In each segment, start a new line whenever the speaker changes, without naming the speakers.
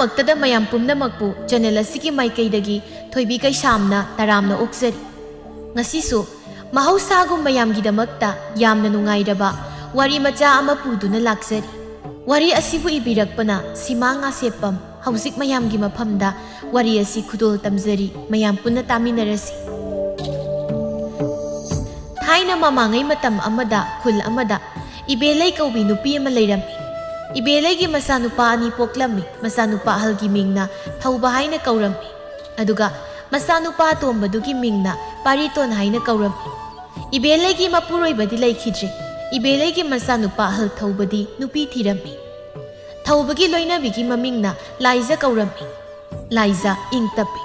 ꯑꯍꯥꯟꯕꯃꯛꯇꯗ ꯃꯌꯥꯝ ꯄꯨꯝꯅꯃꯛꯄꯨ ꯆꯦꯅꯦꯜ ꯑꯁꯤꯒꯤ ꯃꯥꯏꯀꯩꯗꯒꯤ ꯊꯣꯏꯕꯤ ꯀꯩꯁꯥꯝꯅ ꯇꯔꯥꯝꯅ ꯑꯣꯛꯆꯔꯤ꯫ ꯉꯁꯤꯁꯨ ꯃꯍꯧꯁꯥꯒꯨꯝ ꯃꯌꯥꯝꯒꯤꯗꯃꯛꯇ ꯌꯥꯝꯅ ꯅꯨꯡꯉꯥꯏꯔꯕ ꯋꯥꯔꯤ ꯃꯆꯥ ꯑꯃ ꯄꯨꯗꯨꯅ ꯂꯥꯛꯆꯔꯤ꯫ ꯋꯥꯔꯤ ꯑꯁꯤꯕꯨ ꯏꯕꯤꯔꯛꯄꯅ ꯁꯤꯃꯥ ꯉꯥꯁꯦꯞꯄꯝ꯫ ꯍꯧꯖꯤꯛ ꯃꯌꯥꯝꯒꯤ ꯃꯐꯝꯗ ꯋꯥꯔꯤ ꯑꯁꯤ ꯈꯨꯗꯣꯜ ꯇꯝꯖꯔꯤ, ꯃꯌꯥꯝ ꯄꯨꯟꯅ ꯇꯥꯃꯤꯟꯅꯔꯁꯤ꯫ ꯊꯥꯏꯅ ꯃꯃꯥꯡꯉꯩ ꯃꯇꯝ ꯑꯃꯗ ꯈꯨꯜ ꯑꯃꯗ ꯏꯕꯦꯂꯩ ꯀꯧꯕꯤ ꯅꯨꯄꯤ ꯑꯃ ꯂꯩꯔꯝꯃꯤ꯫ ꯏꯕꯦꯂꯩꯒꯤ ꯃꯆꯥꯅꯨꯄꯥ ꯑꯅꯤ ꯄꯣꯛꯂꯝꯃꯤ꯫ ꯃꯆꯥꯅꯨꯄꯥ ꯑꯍꯜꯒꯤ ꯃꯤꯡꯅ ꯊꯧꯕ ꯍꯥꯏꯅ ꯀꯧꯔꯝꯃꯤ, ꯑꯗꯨꯒ ꯃꯆꯥꯅꯨꯄꯥ ꯑꯇꯣꯝꯕꯗꯨꯒꯤ ꯃꯤꯡꯅ ꯄꯥꯔꯤꯇꯣꯟ ꯍꯥꯏꯅ ꯀꯧꯔꯝꯃꯤ꯫ ꯏꯕꯦꯂꯩꯒꯤ ꯃꯄꯨꯔꯣꯏꯕꯗꯤ ꯂꯩꯈꯤꯗ꯭ꯔꯦ꯫ ꯏꯕꯦꯂꯩꯒꯤ ꯃꯆꯥꯅꯨꯄꯥ ꯑꯍꯜ ꯊꯧꯕꯗꯤ ꯅꯨꯄꯤ ꯊꯤꯔꯝꯃꯤ꯫ ꯊꯧꯕꯒꯤ ꯂꯣꯏꯅꯕꯤꯒꯤ ꯃꯃꯤꯡꯅ ꯂꯥꯏꯖ ꯀꯧꯔꯝꯃꯤ꯫ ꯂꯥꯏꯖ ꯏꯪ ꯇꯞꯄꯤ,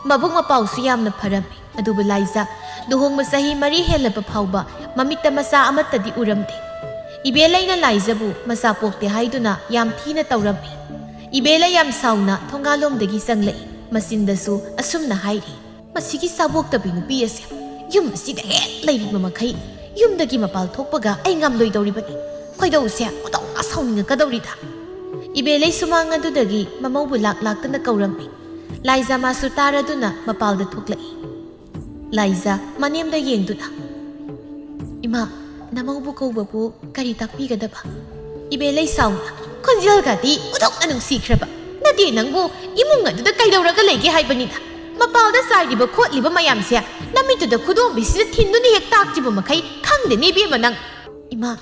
ꯃꯕꯨꯛ ꯃꯄꯥꯎꯁꯨ ꯌꯥꯝꯅ ꯐꯔꯝꯃꯤ꯫ ꯑꯗꯨꯕꯨ ꯂꯥꯏꯖ ꯂꯨꯍꯣꯡꯕ ꯆꯍꯤ 4 ꯍꯦꯜꯂꯕ ꯐꯥꯎꯕ ꯃꯃꯤꯠꯇ ꯃꯆꯥ ꯑꯃꯠꯇꯗꯤ ꯎꯔꯝꯗꯦ꯫ ꯏꯕꯦꯂꯩꯅ ꯂꯥꯏꯖꯕꯨ ꯃꯆꯥ ꯄꯣꯛꯇꯦ ꯍꯥꯏꯗꯨꯅ ꯌꯥꯝ ꯊꯤꯅ ꯇꯧꯔꯝꯃꯤ꯫ ꯏꯕꯦꯂꯩ ꯌꯥꯝ ꯁꯥꯎꯅ ꯊꯣꯡꯒꯥꯜꯂꯣꯝꯗꯒꯤ ꯆꯪꯂꯛꯏ꯫ ꯃꯆꯤꯟꯗꯁꯨ ꯑꯁꯨꯝꯅ ꯍꯥꯏꯔꯤ, ꯃꯁꯤꯒꯤ ꯆꯥꯕꯣꯛꯇꯕꯤ ꯅꯨꯄꯤ ꯑꯁꯦ ꯌꯨꯝ ꯑꯁꯤꯗ ꯍꯦꯛ ꯂꯩꯔꯤꯕ ꯃꯈꯩ ꯌꯨꯝꯗꯒꯤ ꯃꯄꯥꯜ ꯊꯣꯛꯄꯒ ꯑꯩ ꯉꯝꯂꯣꯏꯗꯧꯔꯤꯕꯅꯤ꯫ ꯈꯣꯏꯗꯧꯁꯦ ꯑꯣꯟꯊꯣꯛꯅ ꯁꯥꯎꯅꯤꯡꯉꯛꯀꯗꯧꯔꯤꯗ꯫ ꯏꯕꯦꯂꯩ ꯁꯨꯃꯥꯡ ꯑꯗꯨꯗꯒꯤ ꯃꯃꯧꯕꯨ ꯂꯥꯛꯇꯅ ꯀꯧꯔꯝꯃꯤ꯫ ꯂꯥꯏꯖ ꯃꯥꯁꯨ ꯇꯥꯔꯗꯨꯅ ꯃꯄꯥꯜꯗ ꯊꯣꯛꯂꯛꯏ꯫ ꯂꯥꯏꯖ ꯃꯅꯦꯝꯗ ꯌꯦꯡꯗꯨꯅ, ꯏꯃꯥ, ꯅꯃꯧꯕꯨ ꯀꯧꯕꯕꯨ ꯀꯔꯤ ꯇꯥꯛꯄꯤꯒꯗꯕ? ꯏꯕꯦꯂꯩ ꯁꯥꯎꯅ, ꯈꯣꯟꯖꯦꯜꯒꯗꯤ ꯑꯣꯟꯊꯣꯛꯅ ꯅꯨꯡꯁꯤꯈ꯭ꯔꯕ, ꯅꯠꯇꯦ ꯅꯪꯕꯨ ꯏꯃꯨꯡ ꯑꯗꯨꯗ ꯀꯩꯗꯧꯔꯒ ꯂꯩꯒꯦ ꯍꯥꯏꯕꯅꯤꯗ꯫ ꯃꯄꯥꯜꯗ ꯆꯥꯏꯔꯤꯕ ꯈꯣꯠꯂꯤꯕ ꯃꯌꯥꯝꯁꯦ ꯅꯃꯤꯠꯇꯨꯗ ꯈꯨꯗꯣꯝꯕꯤꯁꯤꯗ ꯊꯤꯟꯗꯨꯅ ꯍꯦꯛ ꯇꯥꯛꯇ꯭ꯔꯤꯕ ꯃꯈꯩ ꯈꯪꯗꯦꯅꯦ ꯏꯕꯦꯝꯃ ꯅꯪ꯫ ꯏꯃꯥ,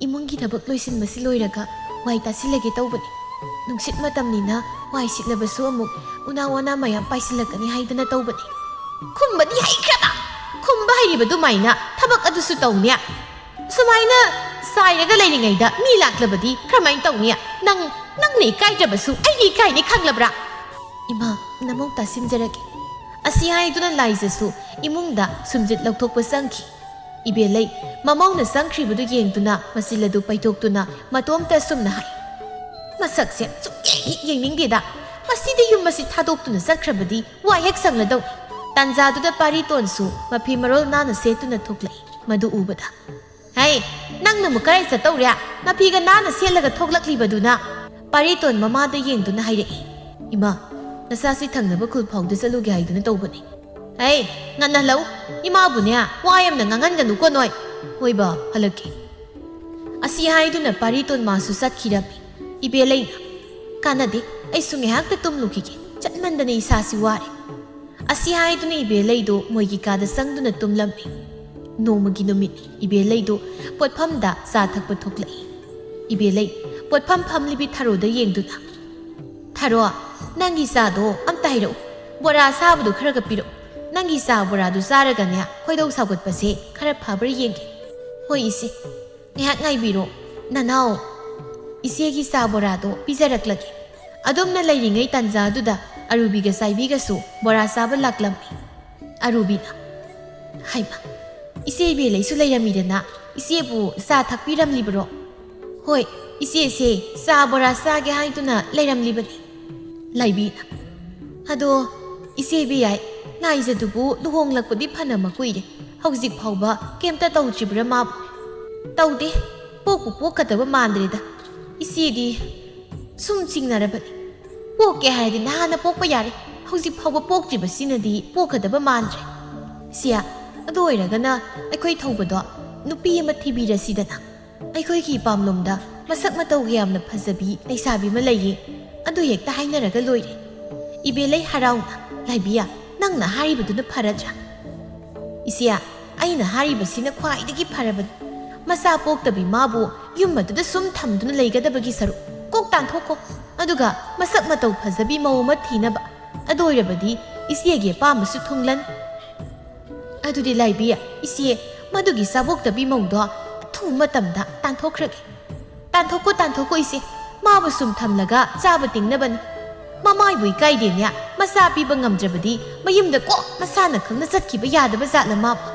ꯏꯃꯨꯡꯒꯤ ꯊꯕꯛ ꯂꯣꯏꯁꯤꯟꯕꯁꯤ ꯂꯣꯏꯔꯒ ꯋꯥꯏ ꯇꯥꯁꯤꯜꯂꯒꯦ ꯇꯧꯕꯅꯤ꯫ ꯅꯨꯡꯁꯤꯠ ꯃꯇꯝꯅꯤꯅ ꯋꯥꯏ ꯁꯤꯠꯂꯕꯁꯨ ꯑꯃꯨꯛ ꯎꯅꯥ ꯋꯥꯅꯥ ꯃꯌꯥꯝ ꯄꯥꯏꯁꯤꯜꯂꯛꯀꯅꯤ ꯍꯥꯏꯗꯅ ꯇꯧꯕꯅꯤ꯫ ꯈꯨꯝꯕꯗꯤ ꯍꯩꯈ꯭ꯔꯕ, ꯈꯨꯝꯕ ꯍꯩꯔꯤꯕꯗꯨꯃꯥꯏꯅ ꯊꯕꯛ ꯑꯗꯨꯁꯨ ꯇꯧꯅꯤ꯫ ꯁꯨꯃꯥꯏꯅ ꯆꯥꯏꯔꯒ ꯂꯩꯔꯤꯉꯩꯗ ꯃꯤ ꯂꯥꯛꯂꯕꯗꯤ ꯀꯔꯝꯍꯥꯏꯅ ꯇꯧꯅꯤ? ꯅꯪꯅ ꯏꯀꯥꯏꯗ꯭ꯔꯕꯁꯨ ꯑꯩꯗꯤ ꯏꯀꯥꯏꯅꯤ ꯈꯪꯂꯕ꯭ꯔꯥ? ꯏꯃꯥ, ꯅꯃꯧ ꯇꯥꯁꯤꯟꯖꯔꯒꯦ꯫ ꯑꯁꯤ ꯍꯥꯏꯗꯨꯅ ꯂꯥꯏꯖꯁꯨ ꯏꯃꯨꯡꯗ ꯁꯨꯝꯖꯤꯠ ꯂꯧꯊꯣꯛꯄ ꯆꯪꯈꯤ꯫ ꯏꯕꯦꯂꯩ ꯃꯃꯧꯅ ꯆꯪꯈ꯭ꯔꯤꯕꯗꯨ ꯌꯦꯡꯗꯨꯅ ꯃꯆꯤꯜ ꯑꯗꯨ ꯄꯩꯊꯣꯛꯇꯨꯅ ꯃꯇꯣꯝꯇ ꯑꯁꯨꯝꯅ ꯍꯥꯏ, ꯃꯁꯛꯁꯦ ꯁꯨꯛꯌꯦꯡ ꯌꯦꯡꯅꯤꯡꯗꯦꯗ꯫ ꯃꯁꯤꯗꯤ ꯌꯨꯝ ꯑꯁꯤ ꯊꯥꯗꯣꯛꯇꯨꯅ ꯆꯠꯈ꯭ꯔꯕꯗꯤ ꯋꯥꯏ ꯍꯦꯛ ꯁꯪꯂꯗꯧꯅꯤ꯫ ꯇꯥꯟꯖꯥꯗꯨꯗ ꯄꯥꯔꯤꯇꯣꯟꯁꯨ ꯃꯐꯤ ꯃꯔꯣꯜ ꯅꯥꯟꯅ ꯁꯦꯠꯇꯨꯅ ꯊꯣꯛꯂꯛꯏ꯫ ꯃꯗꯨ ꯎꯕꯗ, ꯍꯩ, ꯅꯪꯅꯕꯨ ꯀꯔꯥꯏ ꯆꯠꯇꯧꯔꯦ? ꯃꯐꯤꯒ ꯅꯥꯟꯅ ꯁꯦꯠꯂꯒ ꯊꯣꯛꯂꯛꯂꯤꯕꯗꯨꯅ? ꯄꯥꯔꯤꯇꯣꯟ ꯃꯃꯥꯗ ꯌꯦꯡꯗꯨꯅ ꯍꯥꯏꯔꯛꯏ꯫ ꯏꯃꯥ, ꯅꯆꯥꯁꯤ ꯊꯪꯅꯕ ꯈꯨꯜ ꯐꯥꯎꯗ ꯆꯠꯂꯨꯒꯦ ꯍꯥꯏꯗꯨꯅ ꯇꯧꯕꯅꯤ꯫ ꯍꯩ, ꯉꯟꯅ ꯍꯜꯂꯛꯎ꯫ ꯏꯃꯥꯕꯨꯅꯦ ꯋꯥ ꯌꯥꯝꯅ ꯉꯥꯡꯍꯟꯒꯅꯨꯀꯣ ꯅꯣꯏ꯫ ꯍꯣꯏꯕ, ꯍꯜꯂꯛꯀꯦ꯫ ꯑꯁꯤ ꯍꯥꯏꯗꯨꯅ ꯄꯥꯔꯤꯇꯣꯟ ꯃꯥꯁꯨ ꯆꯠꯈꯤꯔꯝꯃꯤ꯫ ꯏꯕꯦꯂꯩꯅ, ꯀꯥꯟꯅꯗꯦ, ꯑꯩꯁꯨ ꯉꯥꯏꯍꯥꯛꯇ ꯇꯨꯝꯂꯨꯈꯤꯒꯦ, ꯆꯠꯃꯟꯗꯅ ꯏꯁꯥꯁꯤ ꯋꯥꯔꯦ꯫ ꯑꯁꯤ ꯍꯥꯏꯗꯨꯅ ꯏꯕꯦꯂꯩꯗꯨ ꯃꯣꯏꯒꯤ ꯀꯥꯗ ꯆꯪꯗꯨꯅ ꯇꯨꯝꯂꯝꯃꯤ꯫ ꯅꯣꯡꯃꯒꯤ ꯅꯨꯃꯤꯠꯅꯤ꯫ ꯏꯕꯦꯂꯩꯗꯨ ꯄꯣꯠꯐꯝꯗ ꯆꯥ ꯊꯛꯄ ꯊꯣꯛꯂꯛꯏ꯫ ꯏꯕꯦꯂꯩ ꯄꯣꯠꯐꯝ ꯐꯝꯂꯤꯕꯤ ꯊꯔꯣꯗ ꯌꯦꯡꯗꯨꯅ, ꯊꯔꯣ, ꯅꯪꯒꯤ ꯆꯥꯗꯣ ꯑꯝꯇ ꯍꯩꯔꯛꯎ, ꯕꯣꯔꯥ ꯑꯁꯥꯕꯗꯨ ꯈꯔꯒ ꯄꯤꯔꯛꯎ꯫ ꯅꯪꯒꯤ ꯆꯥ ꯕꯣꯔꯥꯗꯨ ꯆꯥꯔꯒꯅꯦ ꯈꯣꯏꯗꯧ ꯁꯥꯎꯒꯠꯄꯁꯦ ꯈꯔ ꯐꯕ꯭ꯔꯥ ꯌꯦꯡꯒꯦ꯫ ꯍꯣꯏ ꯏꯆꯦ, ꯉꯥꯏꯍꯥꯛ ꯉꯥꯏꯕꯤꯔꯣ꯫ ꯅꯅꯥꯎ, ꯏꯆꯦꯒꯤ ꯆꯥ ꯕꯣꯔꯥꯗꯣ ꯄꯤꯖꯔꯛꯂꯒꯦ꯫ ꯑꯗꯨꯝꯅ ꯂꯩꯔꯤꯉꯩ ꯇꯥꯟꯖꯥꯗꯨꯗ ꯑꯔꯨꯕꯤꯒ ꯆꯥꯏꯕꯤꯒꯁꯨ ꯕꯣꯔꯥ ꯆꯥꯕ ꯂꯥꯛꯂꯝꯃꯤ꯫ ꯑꯔꯨꯕꯤꯅ, ꯍꯩꯃ, ꯏꯆꯦ ꯏꯕꯦꯂꯩꯁꯨ ꯂꯩꯔꯝꯃꯤꯗꯅ, ꯏꯆꯦꯕꯨ ꯆꯥ ꯊꯛꯄꯤꯔꯝꯂꯤꯕꯔꯣ? ꯍꯣꯏ, ꯏꯆꯦꯁꯦ ꯆꯥ ꯕꯣꯔꯥ ꯆꯥꯒꯦ ꯍꯥꯏꯗꯨꯅ ꯂꯩꯔꯝꯂꯤꯕꯅꯤ꯫ ꯂꯥꯏꯕꯤꯅ, ꯑꯗꯣ ꯏꯆꯦ ꯏꯕꯦꯌꯥꯏ, ꯂꯥꯏꯖꯗꯨꯕꯨ ꯂꯨꯍꯣꯡꯂꯛꯄꯗꯤ ꯐꯅꯃꯛ ꯀꯨꯏꯔꯦ, ꯍꯧꯖꯤꯛ ꯐꯥꯎꯕ ꯀꯩꯝꯇ ꯇꯧꯗ꯭ꯔꯤꯕ꯭ꯔꯥ ꯃꯥꯕꯨ? ꯇꯧꯗꯦ, ꯄꯣꯛꯄꯨ ꯄꯣꯛꯀꯗꯕ ꯃꯥꯟꯗ꯭ꯔꯦꯗ꯫ ꯏꯆꯦꯗꯤ ꯁꯨꯝ ꯆꯤꯡꯅꯔꯕꯅꯤ꯫ ꯄꯣꯛꯀꯦ ꯍꯥꯏꯔꯗꯤ ꯅꯍꯥꯟꯅ ꯄꯣꯛꯄ ꯌꯥꯔꯦ, ꯍꯧꯖꯤꯛ ꯐꯥꯎꯕ ꯄꯣꯛꯇ꯭ꯔꯤꯕꯁꯤꯅꯗꯤ ꯄꯣꯛꯀꯗꯕ ꯃꯥꯟꯗ꯭ꯔꯦ꯫ ꯁꯤꯌꯥ, ꯑꯗꯨ ꯑꯣꯏꯔꯒꯅ ꯑꯩꯈꯣꯏ ꯊꯧꯕꯗꯣ ꯅꯨꯄꯤ ꯑꯃ ꯊꯤꯕꯤꯔꯁꯤꯗꯅ꯫ ꯑꯩꯈꯣꯏꯒꯤ ꯏꯄꯥꯝꯂꯣꯝꯗ ꯃꯁꯛ ꯃꯇꯧꯒ ꯌꯥꯝꯅ ꯐꯖꯕꯤ ꯂꯩꯁꯥꯕꯤ ꯑꯃ ꯂꯩꯌꯦ, ꯑꯗꯨ ꯍꯦꯛꯇ ꯍꯥꯏꯅꯔꯒ ꯂꯣꯏꯔꯦ꯫ ꯏꯕꯦꯂꯩ ꯍꯔꯥꯎꯅ, ꯂꯥꯏꯕꯤꯌꯥ, ꯅꯪꯅ ꯍꯥꯏꯔꯤꯕꯗꯨꯅ ꯐꯔꯗ꯭ꯔꯥ? ꯏꯆꯦ, ꯑꯩꯅ ꯍꯥꯏꯔꯤꯕꯁꯤꯅ ꯈ꯭ꯋꯥꯏꯗꯒꯤ ꯐꯔꯕꯅꯤ꯫ ꯃꯆꯥ ꯄꯣꯛꯇꯕꯤ ꯃꯥꯕꯨ ꯌꯨꯝ ꯑꯗꯨꯗ ꯁꯨꯝ ꯊꯝꯗꯨꯅ ꯂꯩꯒꯗꯕꯒꯤ ꯁꯔꯨꯛ ꯀꯣꯛ ꯇꯥꯟꯊꯣꯛꯀꯣ, ꯑꯗꯨꯒ ꯃꯁꯛ ꯃꯇꯧ ꯐꯖꯕꯤ ꯃꯧ ꯑꯃ ꯊꯤꯅꯕ꯫ ꯑꯗꯨ ꯑꯣꯏꯔꯕꯗꯤ ꯏꯆꯦꯒꯤ ꯑꯄꯥꯝꯕꯁꯨ ꯊꯨꯡꯂꯅꯤ꯫ ꯑꯗꯨꯗꯤ ꯂꯥꯏꯕꯤꯌꯥ, ꯏꯆꯦ ꯃꯗꯨꯒꯤ ꯆꯥꯕꯣꯛꯇꯕꯤ ꯃꯧꯗꯣ ꯑꯊꯨꯕ ꯃꯇꯝꯗ ꯇꯥꯟꯊꯣꯛꯈ꯭ꯔꯒꯦ꯫ ꯇꯥꯟꯊꯣꯛꯀꯣ ꯏꯆꯦ, ꯃꯥꯕꯨ ꯁꯨꯝ ꯊꯝꯂꯒ ꯆꯥꯕ ꯇꯤꯡꯅꯕꯅꯤ꯫ ꯃꯃꯥꯏꯕꯨ ꯏꯀꯥꯏꯗꯦꯅꯦ, ꯃꯆꯥ ꯄꯤꯕ ꯉꯝꯗ꯭ꯔꯕꯗꯤ ꯃꯌꯨꯝꯗ ꯀꯣꯛ ꯃꯁꯥꯅ ꯈꯪꯅ ꯆꯠꯈꯤꯕ ꯌꯥꯗꯕ ꯖꯥꯠꯂ ꯃꯥꯕꯨ?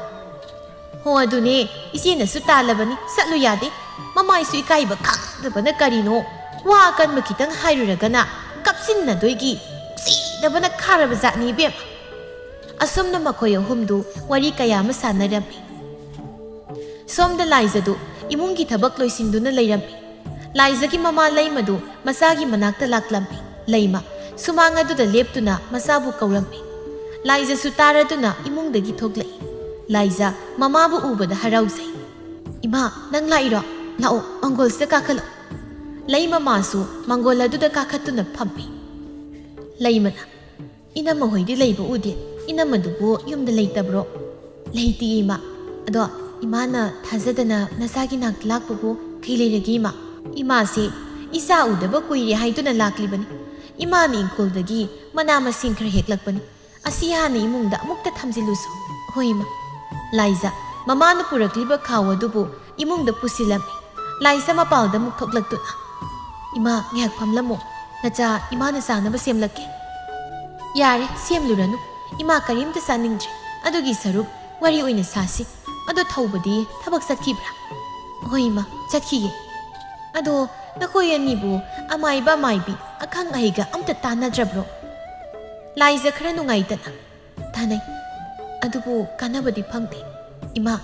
ꯍꯣ, ꯑꯗꯨꯅꯦ, ꯏꯆꯦꯅꯁꯨ ꯇꯥꯜꯂꯕꯅꯤ, ꯆꯠꯂꯨ ꯌꯥꯗꯦ꯫ ꯃꯃꯥꯏꯁꯨ ꯏꯀꯥꯏꯕ ꯈꯪꯗꯕꯅ ꯀꯔꯤꯅꯣ, ꯋꯥ ꯑꯀꯟꯕ ꯈꯤꯇꯪ ꯍꯥꯏꯔꯨꯔꯒꯅ ꯀꯞꯁꯤꯟꯅꯗꯣꯏꯒꯤ ꯅꯨꯡꯁꯤꯗꯕꯅ ꯈꯥꯔꯕ ꯖꯥꯠꯅꯤ ꯏꯕꯦꯝꯃ꯫ ꯑꯁꯨꯝꯅ ꯃꯈꯣꯏ ꯑꯍꯨꯝꯗꯨ ꯋꯥꯔꯤ ꯀꯌꯥ ꯑꯃ ꯁꯥꯟꯅꯔꯝꯃꯤ꯫ ꯁꯣꯝꯗ ꯂꯥꯏꯖꯗꯨ ꯏꯃꯨꯡꯒꯤ ꯊꯕꯛ ꯂꯣꯏꯁꯤꯟꯗꯨꯅ ꯂꯩꯔꯝꯃꯤ꯫ ꯂꯥꯏꯖꯒꯤ ꯃꯃꯥ ꯂꯩꯃꯗꯨ ꯃꯆꯥꯒꯤ ꯃꯅꯥꯛꯇ ꯂꯥꯛꯂꯝꯃꯤ꯫ ꯂꯩꯃ ꯁꯨꯃꯥꯡ ꯑꯗꯨꯗ ꯂꯦꯞꯇꯨꯅ ꯃꯆꯥꯕꯨ ꯀꯧꯔꯝꯃꯤ꯫ ꯂꯥꯏꯖꯁꯨ ꯇꯥꯔꯗꯨꯅ ꯏꯃꯨꯡꯗꯒꯤ ꯊꯣꯛꯂꯛꯏ꯫ ꯂꯥꯏꯖ ꯃꯃꯥꯕꯨ ꯎꯕꯗ ꯍꯔꯥꯎꯖꯩ꯫ ꯏꯃꯥ ꯅꯪ ꯂꯥꯛꯏꯔꯣ? ꯂꯥꯛꯑꯣ ꯃꯥꯡꯒꯣꯜꯁꯤꯗ ꯀꯥꯈꯠꯂꯣ꯫ ꯂꯩ ꯃꯃꯥꯁꯨ ꯃꯥꯡꯒꯣꯜ ꯑꯗꯨꯗ ꯀꯥꯈꯠꯇꯨꯅ ꯐꯝꯃꯤ꯫ ꯂꯩꯃꯅ ꯏꯅꯝꯃ ꯍꯣꯏꯗꯤ ꯂꯩꯕ ꯎꯗꯦ, ꯏꯅꯝꯃꯗꯨꯕꯨ ꯌꯨꯝꯗ ꯂꯩꯇꯕ꯭ꯔꯣ? ꯂꯩꯇꯦ ꯏꯃꯥ, ꯑꯗꯣ ꯏꯃꯥꯅ ꯊꯥꯖꯗꯅ ꯅꯆꯥꯒꯤ ꯅꯥꯛꯇ ꯂꯥꯛꯄꯕꯨ ꯀꯩ ꯂꯩꯔꯒꯦ ꯏꯃꯥ? ꯏꯃꯥꯁꯦ ꯏꯆꯥ ꯎꯗꯕ ꯀꯨꯏꯔꯦ ꯍꯥꯏꯗꯨꯅ ꯂꯥꯛꯂꯤꯕꯅꯤ꯫ ꯏꯃꯥꯅ ꯏꯪꯈꯣꯜꯗꯒꯤ ꯃꯅꯥ ꯃꯁꯤꯡ ꯈꯔ ꯍꯦꯛꯂꯛꯄꯅꯤ, ꯑꯁꯤ ꯍꯥꯟꯅ ꯏꯃꯨꯡꯗ ꯑꯃꯨꯛꯇ ꯊꯝꯖꯤꯜꯂꯨꯁꯨ꯫ ꯍꯣꯏ ꯏꯃꯥ꯫ ꯂꯥꯏꯖ ꯃꯃꯥꯅ ꯄꯨꯔꯛꯂꯤꯕ ꯈꯥꯎ ꯑꯗꯨꯕꯨ ꯏꯃꯨꯡꯗ ꯄꯨꯁꯤꯜꯂꯝꯃꯤ꯫ ꯂꯥꯏꯖ ꯃꯄꯥꯜꯗ ꯑꯃꯨꯛ ꯊꯣꯛꯂꯛꯇꯨꯅ ꯏꯃꯥ ꯉꯥꯏꯍꯥꯛ ꯐꯝꯂꯝꯃꯣ, ꯅꯆꯥ ꯏꯃꯥꯅ ꯆꯥꯅꯕ ꯁꯦꯝꯂꯛꯀꯦ꯫ ꯌꯥꯔꯦ ꯁꯦꯝꯂꯨꯔꯅꯨ, ꯏꯃꯥ ꯀꯔꯤꯝꯇ ꯆꯥꯅꯤꯡꯗ꯭ꯔꯦ, ꯑꯗꯨꯒꯤ ꯁꯔꯨꯛ ꯋꯥꯔꯤ ꯑꯣꯏꯅ ꯁꯥꯁꯤ꯫ ꯑꯗꯣ ꯊꯧꯕꯗꯤ ꯊꯕꯛ ꯆꯠꯈꯤꯕ꯭ꯔꯥ? ꯍꯣꯏ ꯏꯃꯥ ꯆꯠꯈꯤꯌꯦ꯫ ꯑꯗꯣ ꯅꯈꯣꯏ ꯑꯅꯤꯕꯨ ꯑꯃꯥꯏꯕ ꯑꯃꯥꯏꯕꯤ ꯑꯈꯪ ꯑꯍꯩꯒ ꯑꯝꯇ ꯇꯥꯟꯅꯗ꯭ꯔꯕ꯭ꯔꯣ? ꯂꯥꯏꯖ ꯈꯔ ꯅꯨꯡꯉꯥꯏꯇꯅ ꯇꯥꯟꯅꯩ, ꯑꯗꯨꯕꯨ ꯀꯥꯟꯅꯕꯗꯤ ꯐꯪꯗꯦ ꯏꯃꯥ꯫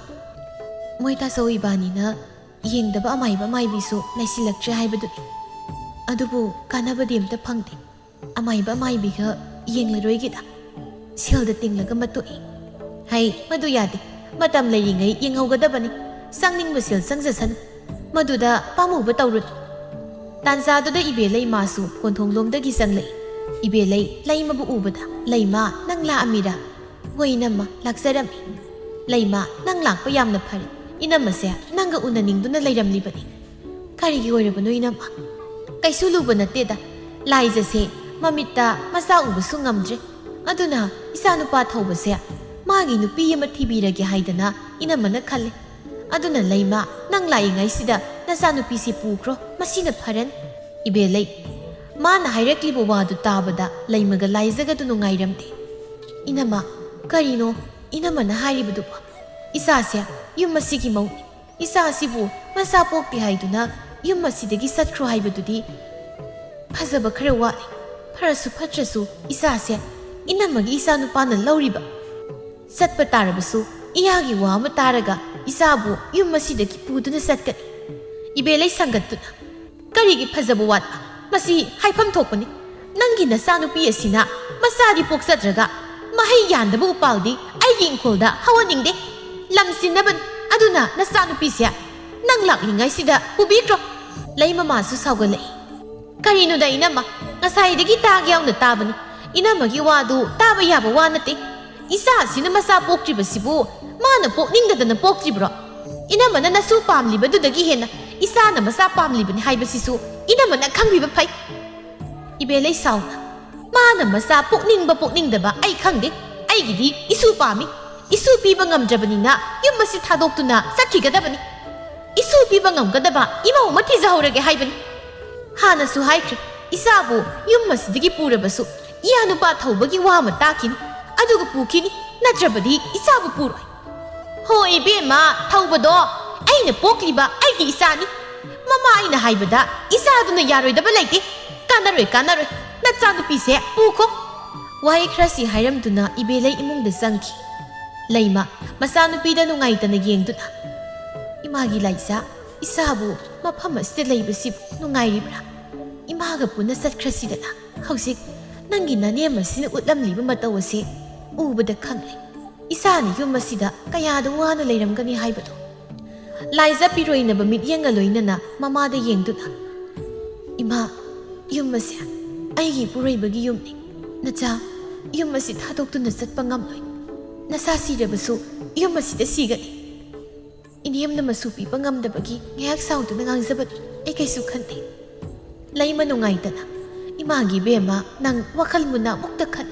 ꯃꯣꯏ ꯇꯥꯆꯧ ꯏꯕꯥꯅꯤꯅ ꯌꯦꯡꯗꯕ ꯑꯃꯥꯏꯕ ꯑꯃꯥꯏꯕꯤꯁꯨ ꯂꯩꯁꯤꯜꯂꯛꯇ꯭ꯔꯦ ꯍꯥꯏꯕꯗꯨꯅꯤ, ꯑꯗꯨꯕꯨ ꯀꯥꯟꯅꯕꯗꯤ ꯑꯝꯇ ꯐꯪꯗꯦ꯫ ꯑꯃꯥꯏꯕ ꯑꯃꯥꯏꯕꯤꯒ ꯌꯦꯡꯂꯔꯣꯏꯒꯦꯗ, ꯁꯦꯜꯗ ꯇꯤꯡꯂꯒ ꯃꯇꯣꯛꯏ꯫ ꯍꯩ ꯃꯗꯨ ꯌꯥꯗꯦ, ꯃꯇꯝ ꯂꯩꯔꯤꯉꯩ ꯌꯦꯡꯍꯧꯒꯗꯕꯅꯤ꯫ ꯆꯪꯅꯤꯡꯕ ꯁꯦꯜ ꯆꯪꯖꯁꯅꯨ, ꯃꯗꯨꯗ ꯄꯥꯝꯃꯨꯕ ꯇꯧꯔꯨꯅꯨ꯫ ꯇꯥꯟꯖꯥꯗꯨꯗ ꯏꯕꯦꯂꯩ ꯃꯥꯁꯨ ꯀꯣꯟꯊꯣꯡꯂꯣꯝꯗꯒꯤ ꯆꯪꯂꯛꯏ꯫ ꯏꯕꯦꯂꯩ ꯂꯩꯃꯕꯨ ꯎꯕꯗ ꯂꯩꯃ ꯅꯪ ꯂꯥꯛꯑꯝꯃꯤꯔꯥ? ꯍꯣꯏ ꯏꯅꯝꯃ ꯂꯥꯛꯆꯔꯝꯃꯤ꯫ ꯂꯩꯃ ꯅꯪ ꯂꯥꯛꯄ ꯌꯥꯝꯅ ꯐꯔꯦ, ꯏꯅꯝꯃꯁꯦ ꯅꯪꯒ ꯎꯅꯅꯤꯡꯗꯨꯅ ꯂꯩꯔꯝꯂꯤꯕꯅꯤ꯫ ꯀꯔꯤꯒꯤ ꯑꯣꯏꯔꯕꯅꯣ ꯏꯅꯝꯃ? ꯀꯩꯁꯨ ꯂꯨꯕ ꯅꯠꯇꯦꯗ, ꯂꯥꯏꯖꯁꯦ ꯃꯃꯤꯠꯇ ꯃꯆꯥ ꯎꯕꯁꯨ ꯉꯝꯗ꯭ꯔꯦ, ꯑꯗꯨꯅ ꯏꯆꯥꯅꯨꯄꯥ ꯊꯧꯕꯁꯦ ꯃꯥꯒꯤ ꯅꯨꯄꯤ ꯑꯃ ꯊꯤꯕꯤꯔꯒꯦ ꯍꯥꯏꯗꯅ ꯏꯅꯝꯃꯅ ꯈꯜꯂꯤ꯫ ꯑꯗꯨꯅ ꯂꯩꯃ ꯅꯪ ꯂꯥꯛꯏꯉꯩꯁꯤꯗ ꯅꯆꯥꯅꯨꯄꯤꯁꯤ ꯄꯨꯈ꯭ꯔꯣ, ꯃꯁꯤꯅ ꯐꯔꯅꯤ꯫ ꯏꯕꯦꯂꯩ ꯃꯥꯅ ꯍꯥꯏꯔꯛꯂꯤꯕ ꯋꯥꯗꯨ ꯇꯥꯕꯗ ꯂꯩꯃꯒ ꯂꯥꯏꯖꯒꯗꯨ ꯅꯨꯡꯉꯥꯏꯔꯝꯗꯦ꯫ ꯏꯅꯝꯃ ꯀꯔꯤꯅꯣ ꯏꯅꯝꯃꯅ ꯍꯥꯏꯔꯤꯕꯗꯨꯕꯨ? ꯏꯆꯥꯁꯦ ꯌꯨꯝ ꯑꯁꯤꯒꯤ ꯃꯧꯅꯤ, ꯏꯆꯥ ꯑꯁꯤꯕꯨ ꯃꯆꯥ ꯄꯣꯛꯇꯦ ꯍꯥꯏꯗꯨꯅ ꯌꯨꯝ ꯑꯁꯤꯗꯒꯤ ꯆꯠꯈ꯭ꯔꯣ ꯍꯥꯏꯕꯗꯨꯗꯤ ꯐꯖꯕ ꯈꯔ ꯋꯥꯠꯂꯤ꯫ ꯐꯔꯁꯨ ꯐꯠꯇ꯭ꯔꯁꯨ ꯏꯆꯥꯁꯦ ꯏꯅꯝꯃꯒꯤ ꯏꯆꯥꯅꯨꯄꯥꯅ ꯂꯧꯔꯤꯕ, ꯆꯠꯄ ꯇꯥꯔꯕꯁꯨ ꯏꯌꯥꯒꯤ ꯋꯥ ꯑꯃ ꯇꯥꯔꯒ ꯏꯆꯥꯕꯨ ꯌꯨꯝ ꯑꯁꯤꯗꯒꯤ ꯄꯨꯗꯨꯅ ꯆꯠꯀꯅꯤ꯫ ꯏꯕꯦꯂꯩ ꯁꯪꯒꯠꯇꯨꯅ ꯀꯔꯤꯒꯤ ꯐꯖꯕ ꯋꯥꯠꯄ? ꯃꯁꯤ ꯍꯥꯏꯐꯝ ꯊꯣꯛꯄꯅꯤ꯫ ꯅꯪꯒꯤ ꯅꯆꯥꯅꯨꯄꯤ ꯑꯁꯤꯅ ꯃꯆꯥꯗꯤ ꯄꯣꯛꯆꯗ꯭ꯔꯒ ꯃꯍꯩ ꯌꯥꯟꯗꯕ ꯎꯄꯥꯜꯗꯤ ꯑꯩꯒꯤ ꯏꯪꯈꯣꯜꯗ ꯍꯧꯍꯟꯅꯤꯡꯗꯦ, ꯂꯝ ꯆꯤꯟꯅꯕꯅꯤ꯫ ꯑꯗꯨꯅ ꯅꯆꯥꯅꯨꯄꯤꯁꯦ ꯅꯪ ꯂꯥꯛꯂꯤꯉꯩꯁꯤꯗ ꯄꯨꯕꯤꯈ꯭ꯔꯣ꯫ ꯂꯩ ꯃꯃꯥꯁꯨ ꯁꯥꯎꯒꯠꯂꯛꯏ꯫ ꯀꯔꯤꯅꯣꯗ ꯏꯅꯝꯃ, ꯉꯁꯥꯏꯗꯒꯤ ꯇꯥꯒꯦ ꯌꯥꯎꯅ ꯇꯥꯕꯅꯤ, ꯏꯅꯝꯃꯒꯤ ꯋꯥꯗꯨ ꯇꯥꯕ ꯌꯥꯕ ꯋꯥ ꯅꯠꯇꯦ꯫ ꯏꯆꯥ ꯑꯁꯤꯅ ꯃꯆꯥ ꯄꯣꯛꯇ꯭ꯔꯤꯕꯁꯤꯕꯨ ꯃꯥꯅ ꯄꯣꯛꯅꯤꯡꯗꯗꯅ ꯄꯣꯛꯇ꯭ꯔꯤꯕ꯭ꯔꯣ? ꯏꯅꯝꯃꯅ ꯅꯁꯨ ꯄꯥꯝꯂꯤꯕꯗꯨꯗꯒꯤ ꯍꯦꯟꯅ ꯏꯆꯥꯅ ꯃꯆꯥ ꯄꯥꯝꯂꯤꯕꯅꯤ ꯍꯥꯏꯕꯁꯤꯁꯨ ꯏꯅꯝꯃꯅ ꯈꯪꯕꯤꯕ ꯐꯩ꯫ ꯏꯕꯦꯂꯩ ꯁꯥꯎꯅ ꯃꯥꯅ ꯃꯆꯥ ꯄꯣꯛꯅꯤꯡꯕ ꯄꯣꯛꯅꯤꯡꯗꯕ ꯑꯩ ꯈꯪꯗꯦ, ꯑꯩꯒꯤꯗꯤ ꯏꯁꯨ ꯄꯥꯝꯃꯤ꯫ ꯏꯁꯨ ꯄꯤꯕ ꯉꯝꯗ꯭ꯔꯕꯅꯤꯅ ꯌꯨꯝ ꯑꯁꯤ ꯊꯥꯗꯣꯛꯇꯨꯅ ꯆꯠꯈꯤꯒꯗꯕꯅꯤ꯫ ꯏꯁꯨ ꯄꯤꯕ ꯉꯝꯒꯗꯕ ꯏꯃꯧ ꯑꯃ ꯊꯤꯖꯍꯧꯔꯒꯦ ꯍꯥꯏꯕꯅꯤ꯫ ꯍꯥꯟꯅꯁꯨ ꯍꯥꯏꯈ꯭ꯔꯦ, ꯏꯆꯥꯕꯨ ꯌꯨꯝ ꯑꯁꯤꯗꯒꯤ ꯄꯨꯔꯕꯁꯨ ꯏꯌꯥꯅꯨꯄꯥ ꯊꯧꯕꯒꯤ ꯋꯥ ꯑꯃ ꯇꯥꯈꯤꯅꯤ, ꯑꯗꯨꯒ ꯄꯨꯈꯤꯅꯤ, ꯅꯠꯇ꯭ꯔꯕꯗꯤ ꯏꯆꯥꯕꯨ ꯄꯨꯔꯣꯏ꯫ ꯍꯣꯏ ꯏꯕꯦꯝꯃ, ꯊꯧꯕꯗꯣ ꯑꯩꯅ ꯄꯣꯛꯂꯤꯕ ꯑꯩꯒꯤ ꯏꯆꯥꯅꯤ꯫ ꯃꯃꯥ ꯑꯩꯅ ꯍꯥꯏꯕꯗ ꯏꯆꯥꯗꯨꯅ ꯌꯥꯔꯣꯏꯗꯕ ꯂꯩꯇꯦ꯫ ꯀꯥꯟꯅꯔꯣꯏ ꯀꯥꯟꯅꯔꯣꯏ, ꯅꯆꯥꯅꯨꯄꯤꯁꯦ ꯄꯨꯈꯣ꯫ ꯋꯥꯍꯩ ꯈꯔꯁꯤ ꯍꯥꯏꯔꯝꯗꯨꯅ ꯏꯕꯦꯂꯩ ꯏꯃꯨꯡꯗ ꯆꯪꯈꯤ꯫ ꯂꯩꯃ ꯃꯆꯥꯅꯨꯄꯤꯗ ꯅꯨꯡꯉꯥꯏꯇꯅ ꯌꯦꯡꯗꯨꯅ ꯏꯃꯥꯒꯤ ꯂꯥꯏꯖ, ꯏꯆꯥꯕꯨ ꯃꯐꯝ ꯑꯁꯤꯗ ꯂꯩꯕꯁꯤꯕꯨ ꯅꯨꯡꯉꯥꯏꯔꯤꯕ꯭ꯔꯥ? ꯏꯃꯥꯒ ꯄꯨꯟꯅ ꯆꯠꯈ꯭ꯔꯁꯤꯗꯅ꯫ ꯍꯧꯖꯤꯛ ꯅꯪꯒꯤ ꯅꯅꯦꯝ ꯑꯁꯤꯅ ꯎꯠꯂꯝꯂꯤꯕ ꯃꯇꯧ ꯑꯁꯤ ꯎꯕꯗ ꯈꯪꯂꯦ, ꯏꯆꯥꯅ ꯌꯨꯝ ꯑꯁꯤꯗ ꯀꯌꯥꯗ ꯋꯥꯅ ꯂꯩꯔꯝꯒꯅꯤ ꯍꯥꯏꯕꯗꯣ꯫ ꯂꯥꯏꯖ ꯄꯤꯔꯣꯏꯅꯕ ꯃꯤꯠꯌꯦꯡꯒ ꯂꯣꯏꯅꯅ ꯃꯃꯥꯗ ꯌꯦꯡꯗꯨꯅ ꯏꯃꯥ, ꯌꯨꯝ ꯑꯁꯤ ꯑꯩꯒꯤ ꯏꯄꯨꯔꯣꯏꯕꯒꯤ ꯌꯨꯝꯅꯤ꯫ ꯅꯆꯥ ꯌꯨꯝ ꯑꯁꯤ ꯊꯥꯗꯣꯛꯇꯨꯅ ꯆꯠꯄ ꯉꯝꯂꯣꯏ, ꯅꯆꯥ ꯁꯤꯔꯕꯁꯨ ꯌꯨꯝ ꯑꯁꯤꯗ ꯁꯤꯒꯅꯤ꯫ ꯏꯅꯦꯝꯅ ꯃꯁꯨ ꯄꯤꯕ ꯉꯝꯗꯕꯒꯤ ꯉꯥꯏꯍꯥꯛ ꯁꯥꯎꯗꯨꯅ ꯉꯥꯡꯖꯕꯅꯤ, ꯑꯩ ꯀꯩꯁꯨ ꯈꯟꯗꯦ꯫ ꯂꯩꯃ ꯅꯨꯡꯉꯥꯏꯇꯅ ꯏꯃꯥꯒꯤ ꯏꯕꯦꯝꯃ, ꯅꯪ ꯋꯥꯈꯜ ꯃꯨꯟꯅ ꯑꯃꯨꯛꯇ ꯈꯟ꯫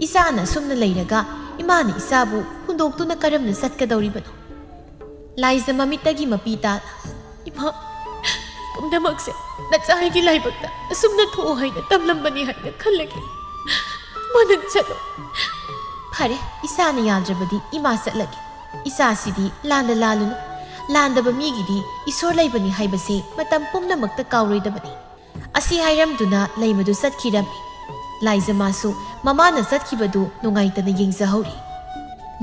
ꯏꯆꯥꯅ ꯁꯨꯝꯅ ꯂꯩꯔꯒ ꯏꯃꯥꯅ ꯏꯆꯥꯕꯨ ꯍꯨꯟꯗꯣꯛꯇꯨꯅ ꯀꯔꯝꯅ ꯆꯠꯀꯗꯧꯔꯤꯕꯅꯣ? ꯂꯥꯏꯖ ꯃꯃꯤꯠꯇꯒꯤ ꯃꯄꯤ ꯇꯥꯅ ꯏꯃꯥ, ꯄꯨꯝꯅꯃꯛꯁꯦ ꯅꯆꯥꯒꯤ ꯂꯥꯏꯕꯛꯇ ꯑꯁꯨꯝꯅ ꯊꯣꯛꯎ ꯍꯥꯏꯅ ꯇꯝꯂꯝꯕꯅꯤ ꯍꯥꯏꯅ ꯈꯜꯂꯒꯦ꯫ ꯃꯅꯪ ꯆꯠꯂꯣ꯫ ꯐꯔꯦ, ꯏꯆꯥꯅ ꯌꯥꯗ꯭ꯔꯕꯗꯤ ꯏꯃꯥ ꯆꯠꯂꯒꯦ꯫ ꯏꯆꯥꯁꯤꯗꯤ ꯂꯥꯟꯗ ꯂꯥꯜꯂꯨꯅꯨ, ꯂꯥꯟꯗꯕ ꯃꯤꯒꯤꯗꯤ ꯏꯁꯣꯔ ꯂꯩꯕꯅꯤ ꯍꯥꯏꯕꯁꯦ ꯃꯇꯝ ꯄꯨꯝꯅꯃꯛꯇ ꯀꯥꯎꯔꯣꯏꯗꯕꯅꯤ꯫ ꯑꯁꯤ ꯍꯥꯏꯔꯝꯗꯨꯅ ꯂꯩꯃꯗꯨ ꯆꯠꯈꯤꯔꯝꯃꯤ꯫ ꯂꯥꯏꯖ ꯃꯥꯁꯨ ꯃꯃꯥꯅ ꯆꯠꯈꯤꯕꯗꯨ ꯅꯨꯡꯉꯥꯏꯇꯅ ꯌꯦꯡꯖꯍꯧꯔꯤ꯫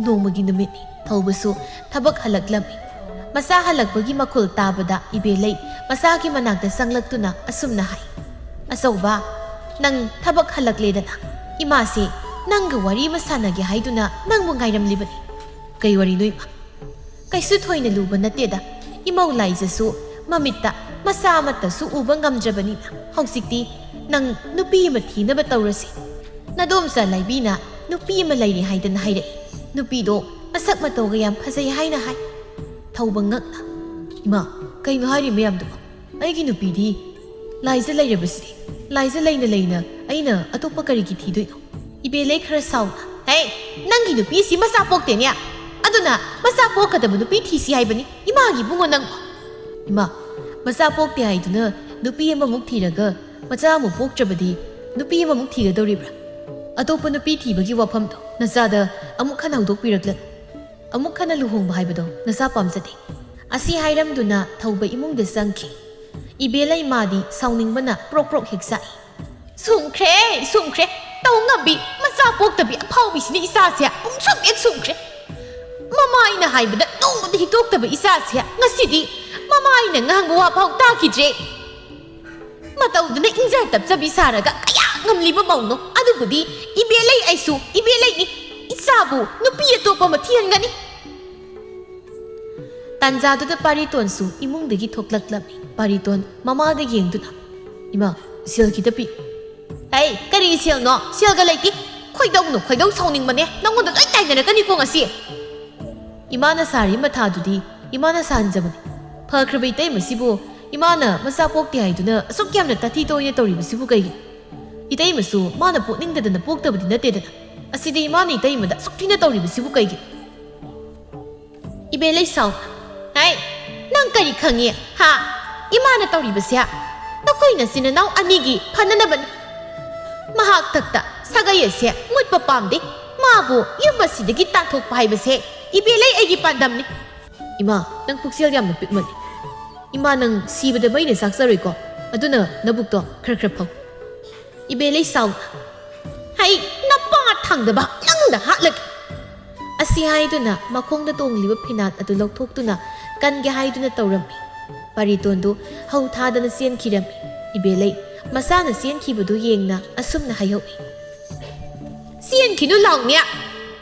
ꯅꯣꯡꯃꯒꯤ ꯅꯨꯃꯤꯠꯅꯤ, ꯊꯧꯕꯁꯨ ꯊꯕꯛ ꯍꯜꯂꯛꯂꯝꯃꯤ꯫ ꯃꯆꯥ ꯍꯜꯂꯛꯄꯒꯤ ꯃꯈꯣꯜ ꯇꯥꯕꯗ ꯏꯕꯦꯂꯩ ꯃꯆꯥꯒꯤ ꯃꯅꯥꯛꯇ ꯆꯪꯂꯛꯇꯨꯅ ꯑꯁꯨꯝꯅ ꯍꯥꯏ, ꯑꯆꯧꯕ, nang thabak halakledana ima se nang ga wari ma sanage haiduna nang mo ngairam libani kai wari noi ma kaisu thoina luba nateda imau laijasu mamitta masa amata su uba ngamjabani na hausikti nang nupi ma thina ba tawrasi nadom sa laibina nupi ma lairi haidana haire nupi do masak matau ga yam phasai haina hai thauba ngakna ima kaino hari mayam do aigi nupi di laija lairabasi laija leina aina atopa kari ki thidoino ibele khara sauna hey nangi nupi si masa pokte nya aduna masa pokadabu nupi thisi haibani ima gi bungo nang ima masa pokte haiduna nupi ama muk thiraga macha mu poktrabadi nupi ama muk thiga doribra atopa nupi thibagi wafam do nasada amuk khana hudok pirakla amuk khana luhong haibado nasa pamjate asi hairamduna thauba imungda sangki ibelai madi sauningbana prok heksai sumkhre taungabi macha poktabi aphaubi sini isa sia sumkhre mama ina haibada nongda hitoktabi isa sia ngasidi mama ina ngangwa waphau takidre matauduna injar tapchabi saraga kaya ngamliba mauno adubudi ibelai aisu ibelai ni isabu nupi atopa mathiangani tanjaduda paritonsu imungdagi thoklaklami pariton mamada yengduna ima silki tapi hey kari sil no silga laiti khoidong sauning mane nangonda loi tainana kani ko ngasi imana sari mathadudi imana sanjabani phakrabai tai masibu imana masa pokti haiduna asuk yamna tati toine tori masibu kai itai masu mana pokningdana poktabadi natedana asidi imani itai mada suktina tori masibu kai ibelai sau hey nang kari khangi ha imana tori basya nakoina sinanaw anigi phananaban mahak takta sagayase mutpa pamde mabu yumasidagi tathok paibase ibelai agi pandamni ima nang puksel yamna pikmani ima nang sibada maina saksaroi ko aduna nabukto khar phau ibelai sau hai napa thangdaba nangda hatlak asi haiduna makhongda tongliba phinat adu lokthokduna kange haiduna tawrami paritondo hau thadana sen khirami ibelai masana sen khibadu yengna asumna hayo sen khinu lawnya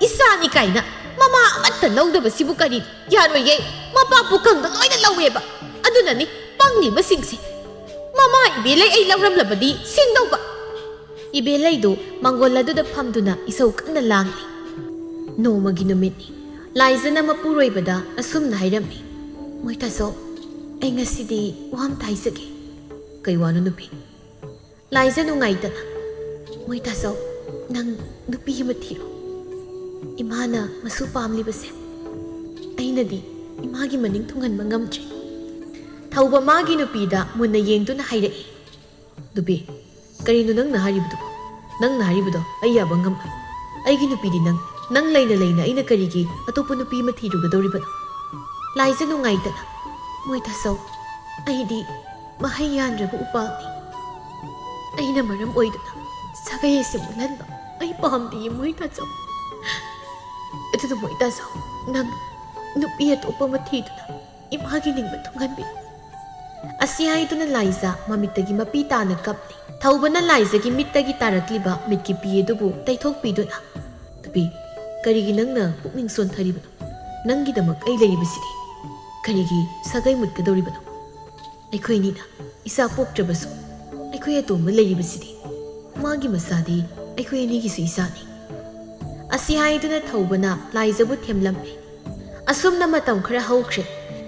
isani kaina mama amatta lawdaba sibu kari yaroye mapa pukangda loina laweba aduna ni pangli masingsi mama ibelai ai lawram labadi singdawba ibelai do mangoladu da phamduna isau kanna langni nomagi numitni laizana mapuroibada asumna hairami moitaso ai ngasidi wam thaisage kaiwanu nupi laizanu ngaitana moitaso nang nupi himathiro imana masu pamli base ainadi imagi maning thungan mangamtre thauba magi nupida munna yengduna hairei dubi karinu nang naharibudu nang naharibudo ayya bangam aigi nupidi nang laina aina karigi atopa nupi mathiruga doribano laizanu ngaitana moitaso aidi mahayandrabu upalni aina maram oiduna sagayese mulanba ai pamdi moitaso etudu moitaso nang nupi atopa mathiduna imagi ningba thunganbi asi haiduna laiza mamitagi mapitana kapni thaubana laizagi mittagi tarakliba mitki piedubu taithok piduna tapi karigi nangna pukning son tharibano nangi damak ai leibasidi karigi sagai mutkadoribano aikhoi nina isa poktrabasu aikhoi atomba leibasidi magi masadi aikhoi anigi su isani asi haiduna thaubana laizabu themlambe asumna matam khara haukhre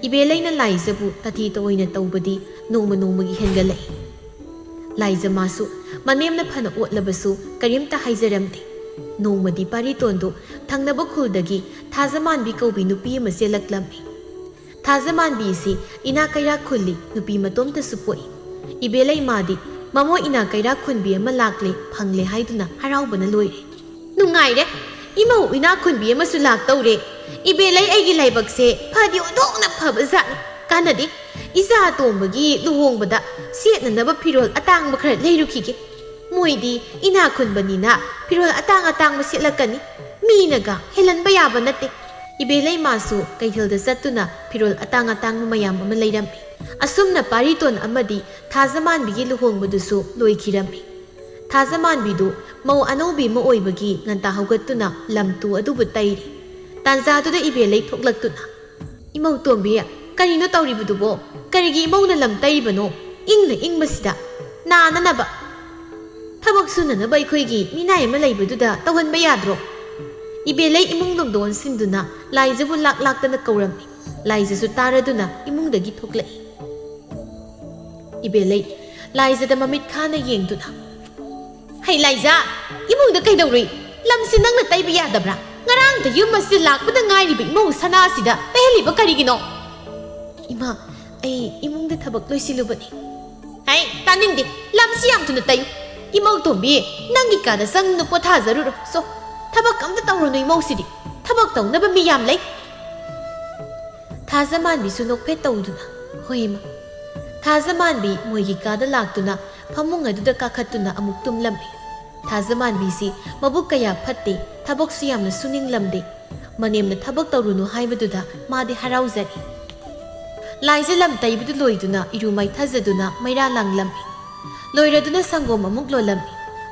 ibelaina laizabu tati toina tawbadi nongmagi hengalai laiza masu manemna phana otlabasu karimta haizaramde nongmadi paritondo thangnaba khuldagi thazamanbi kaubi nupi ama selaklambi thazamanbi si ina kaira khulli nupi matomta supoi ibelai madi mamo ina kaira khunbi ama lakle phangle haiduna haraubana loire nungaire imau ina khunbi ama su lak tawre ibelai aigi laibakse phadi odokna phabazan kanadi isa tombagi luhongbada setnanaba firol atangba khara leirukhige moidi ina khunbanina firol atang masetlakani minaga helanba yaba natte ibelai masu kaithilda sattuna firol atang mayam ama leirambi asumna pariton amadi thazaman bigi luhongbadusu loikhirami ꯊꯥꯖꯃꯥꯟꯕꯤꯗꯨ ꯃꯧ ꯑꯅꯧꯕꯤ ꯑꯃ ꯑꯣꯏꯕꯒꯤ ꯉꯟꯇꯥ ꯍꯧꯒꯠꯇꯨꯅ ꯂꯝꯇꯨ ꯑꯗꯨꯕꯨ ꯇꯩꯔꯤ ꯇꯥꯟꯖꯥꯗꯨꯗ ꯏꯕꯦꯜꯂꯩ ꯊꯣꯛꯂꯛꯇꯨꯅ ꯏꯃꯧ ꯇꯣꯝꯕꯤ ꯀꯔꯤꯅꯣ ꯇꯧꯔꯤꯕꯗꯨꯕꯣ ꯀꯔꯤꯒꯤ ꯏꯃꯧꯅ ꯂꯝ ꯇꯩꯔꯤꯕꯅꯣ ꯏꯪꯅ ꯏꯪꯕꯁꯤꯗ ꯅꯥꯅꯅꯕ ꯊꯕꯛ ꯁꯨꯅꯅꯕ ꯑꯩꯈꯣꯏꯒꯤ ꯃꯤꯅꯥꯏ ꯑꯃ ꯂꯩꯕꯗꯨꯗ ꯇꯧꯍꯟꯕ ꯌꯥꯗ꯭ꯔꯣ ꯏꯕꯦꯜꯂꯩ ꯏꯃꯨꯡ ꯂꯣꯝꯗ ꯑꯣꯟꯁꯤꯟꯗꯨꯅ ꯂꯥꯏꯖꯕꯨ ꯂꯥꯛꯇꯅ ꯀꯧꯔꯝꯃꯤ ꯂꯥꯏꯖꯁꯨ ꯇꯥꯔꯗꯨꯅ ꯏꯃꯨꯡꯗꯒꯤ ꯊꯣꯛꯂꯛꯏ ꯏꯕꯦꯜꯂꯩ ꯂꯥꯏꯖꯗ ꯃꯃꯤꯠ ꯈꯥꯅ ꯌꯦꯡꯗꯨꯅ ꯍꯩ ꯂꯥꯏꯖꯥ ꯏꯃꯨꯡꯗ ꯀꯩꯗꯧꯔꯤ ꯂꯝꯁꯤ ꯅꯪꯅ ꯇꯩꯕ ꯌꯥꯗꯕ꯭ꯔꯥ ꯉꯔꯥꯡꯗ ꯌꯨꯝ ꯑꯁꯤꯗ ꯂꯥꯛꯄꯗ ꯉꯥꯏꯔꯤꯕ ꯏꯃꯧ ꯁꯅꯥꯁꯤꯗ ꯇꯩꯍꯜꯂꯤꯕ ꯀꯔꯤꯒꯤꯅꯣ ꯏꯃꯥ ꯑꯩ ꯏꯃꯨꯡꯗ ꯊꯕꯛ ꯂꯣꯏꯁꯤꯜꯂꯨꯕꯅꯤ ꯍꯩ ꯇꯥꯅꯤꯡꯗꯦ ꯂꯝꯁꯤ ꯌꯥꯝ ꯊꯨꯅ ꯇꯩꯌꯨ ꯏꯃꯧ ꯇꯣꯝꯕꯤ ꯅꯪꯒꯤ ꯀꯥꯗ ꯆꯪꯗꯨꯅ ꯄꯣꯊꯥꯖꯔꯨꯔꯣ ꯁꯣ ꯊꯕꯛ ꯑꯝꯇ ꯇꯧꯔꯨꯅꯨ ꯏꯃꯧꯁꯤꯗꯤ ꯊꯕꯛ ꯇꯧꯅꯕ ꯃꯤ ꯌꯥꯝ ꯂꯩ ꯊꯥꯖꯃꯥꯟꯕꯤꯁꯨ ꯅꯣꯛꯐꯦꯠ ꯇꯧꯗꯨꯅ ꯍꯣꯏ ꯏꯃꯥ ꯊꯥꯖꯃꯥꯟꯕꯤ ꯃꯣꯏꯒꯤ ꯀꯥꯗ ꯂꯥꯛꯇꯨꯅ ꯐꯃꯨꯡ ꯑꯗꯨꯗ ꯀꯥꯈꯠꯇꯨꯅ ꯑꯃꯨꯛ ꯇꯨꯝꯂꯝꯃꯤ ꯊꯥꯖꯃꯥꯟꯕꯤꯁꯤ ꯃꯕꯨꯛ ꯀꯌꯥ ꯐꯠꯇꯦ ꯊꯕꯛꯁꯨ ꯌꯥꯝꯅ ꯁꯨꯅꯤꯡꯂꯝꯗꯦ ꯃꯅꯦꯝꯅ ꯊꯕꯛ ꯇꯧꯔꯨꯅꯨ ꯍꯥꯏꯕꯗꯨꯗ ꯃꯥꯗꯤ ꯍꯔꯥꯎꯖꯔꯤ ꯂꯥꯏꯖ ꯂꯝ ꯇꯩꯕꯗꯨ ꯂꯣꯏꯗꯨꯅ ꯏꯔꯨ ꯃꯩꯊꯖꯗꯨꯅ ꯃꯩꯔꯥ ꯂꯥꯡꯂꯝꯃꯤ ꯂꯣꯏꯔꯗꯨꯅ ꯁꯪꯒꯣꯝ ꯑꯃꯨꯛ ꯂꯣꯜꯂꯝꯃꯤ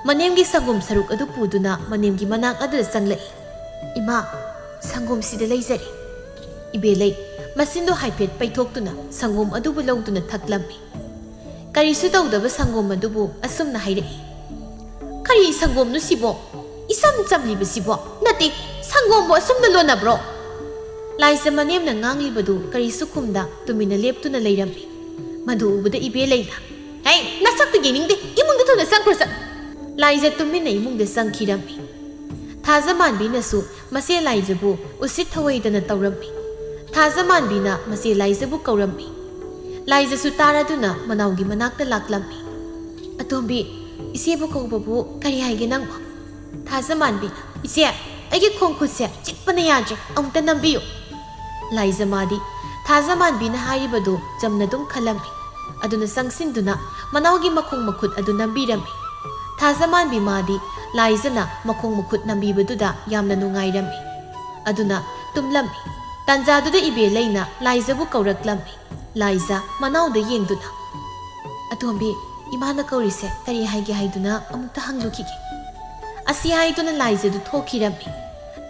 ꯃꯅꯦꯝꯒꯤ ꯁꯪꯒꯣꯝ ꯁꯔꯨꯛ ꯑꯗꯨ ꯄꯨꯗꯨꯅ ꯃꯅꯦꯝꯒꯤ ꯃꯅꯥꯛ ꯑꯗꯨꯗ ꯆꯪꯂꯛꯏ ꯏꯃꯥ ꯁꯪꯒꯣꯝꯁꯤꯗ ꯂꯩꯖꯔꯤ ꯏꯕꯦꯜꯂꯩ ꯃꯆꯤꯟꯗꯣ ꯍꯥꯏꯐꯦꯠ ꯄꯩꯊꯣꯛꯇꯨꯅ ꯁꯪꯒꯣꯝ ꯑꯗꯨꯕꯨ ꯂꯧꯗꯨꯅ ꯊꯛꯂꯝꯃꯤ ꯀꯔꯤꯁꯨ ꯇꯧꯗꯕ ꯁꯪꯒꯣꯝ ꯑꯗꯨꯕꯨ ꯑꯁꯨꯝꯅ ꯍꯥꯏꯔꯛꯏ ꯀꯔꯤ ꯁꯪꯒꯣꯝꯅꯣ ꯁꯤꯕꯣ 이삼 ꯆꯝꯂꯤꯕꯁꯤꯕꯣ ꯅꯠꯇꯦ ꯁꯪꯒꯣꯝꯕꯨ ꯑꯁꯨꯝꯅ ꯂꯣꯟꯅꯕ꯭ꯔꯣ ꯂꯥꯏꯖ ꯃꯅꯦꯝꯅ ꯉꯥꯡꯂꯤꯕꯗꯨ ꯀꯔꯤꯁꯨ ꯈꯨꯝꯗ ꯇꯨꯃꯤꯟꯅ ꯂꯦꯞꯇꯨꯅ ꯂꯩꯔꯝꯃꯤ ꯃꯗꯨ ꯎꯕꯗ ꯏꯕꯦꯜꯂꯩꯅ ꯍꯩ ꯅꯁꯛꯇꯨ ꯌꯦꯡꯅꯤꯡꯗꯦ ꯏꯃꯨꯡꯗ ꯊꯨꯅ ꯆꯪꯈ꯭ꯔꯣ ꯆꯠ ꯂꯥꯏꯖ ꯇꯨꯃꯤꯟꯅ ꯏꯃꯨꯡꯗ ꯆꯪꯈꯤꯔꯝꯃꯤ ꯊꯥꯖꯃꯥꯟꯕꯤꯅꯁꯨ ꯃꯆꯦ ꯂꯥꯏꯖꯕꯨ ꯎꯁꯤꯠ ꯊꯑꯣꯏꯗꯅ ꯇꯧꯔꯝꯃꯤ ꯊꯥꯖꯃꯥꯟꯕꯤꯅ ꯃꯆꯦ ꯂꯥꯏꯖꯕꯨ ꯀꯧꯔꯝꯃꯤ ꯂꯥꯏꯖꯁꯨ ꯇꯥꯔꯗꯨꯅ ꯃꯅꯥꯎꯒꯤ ꯃꯅꯥꯛꯇ ꯂꯥꯛꯂꯝꯃꯤ ꯑꯇꯣꯝꯕꯤ ꯏꯆꯦꯕꯨ ꯀꯧꯕꯕꯨ ꯀꯔꯤ ꯍꯥꯏꯒꯦ ꯅꯪꯕꯨ ꯊꯥꯖꯃꯥꯟꯕꯤꯅ ꯏꯆꯦ ꯑꯩꯒꯤ ꯈꯣꯡ ꯈꯨꯠꯁꯦ ꯆꯤꯛꯄꯅ ꯌꯥꯗ꯭ꯔꯦ ꯑꯃꯨꯛꯇ ꯅꯝꯕꯤꯌꯨ ꯂꯥꯏꯖ ꯃꯥꯗꯤ ꯊꯥꯖꯃꯥꯟꯕꯤꯅ ꯍꯥꯏꯔꯤꯕꯗꯨ ꯆꯝꯅ ꯑꯗꯨꯝ ꯈꯜꯂꯝꯃꯤ ꯑꯗꯨꯅ ꯆꯪꯁꯤꯟꯗꯨꯅ ꯃꯅꯥꯎꯒꯤ ꯃꯈꯣꯡ ꯃꯈꯨꯠ ꯑꯗꯨ ꯅꯝꯕꯤꯔꯝꯃꯤ ꯊꯥꯖꯃꯥꯟꯕꯤ ꯃꯥꯗꯤ ꯂꯥꯏꯖꯅ ꯃꯈꯣꯡ ꯃꯈꯨꯠ ꯅꯝꯕꯤꯕꯗꯨꯗ ꯌꯥꯝꯅ ꯅꯨꯡꯉꯥꯏꯔꯝꯃꯤ ꯑꯗꯨꯅ ꯇꯨꯝꯂꯝꯃꯤ ꯇꯥꯟꯖꯥꯗꯨꯗ ꯏꯕꯦꯜꯂꯩꯅ ꯂꯥꯏꯖꯕꯨ ꯀꯧꯔꯛꯂꯝꯃꯤ ꯂꯥꯏꯖ ꯃꯅꯥꯎꯗ ꯌꯦꯡꯗꯨꯅ ꯑꯇꯣꯝꯕꯤ ꯏꯃꯥꯅ ꯀꯧꯔꯤꯁꯦ ꯀꯔꯤ ꯍꯥꯏꯒꯦ ꯍꯥꯏꯗꯨꯅ ꯑꯃꯨꯛꯇ ꯍꯪꯂꯨꯈꯤꯒꯦ ꯑꯁꯤ ꯍꯥꯏꯗꯨꯅ ꯂꯥꯏꯖꯗꯨ ꯊꯣꯛꯈꯤꯔꯝꯃꯤ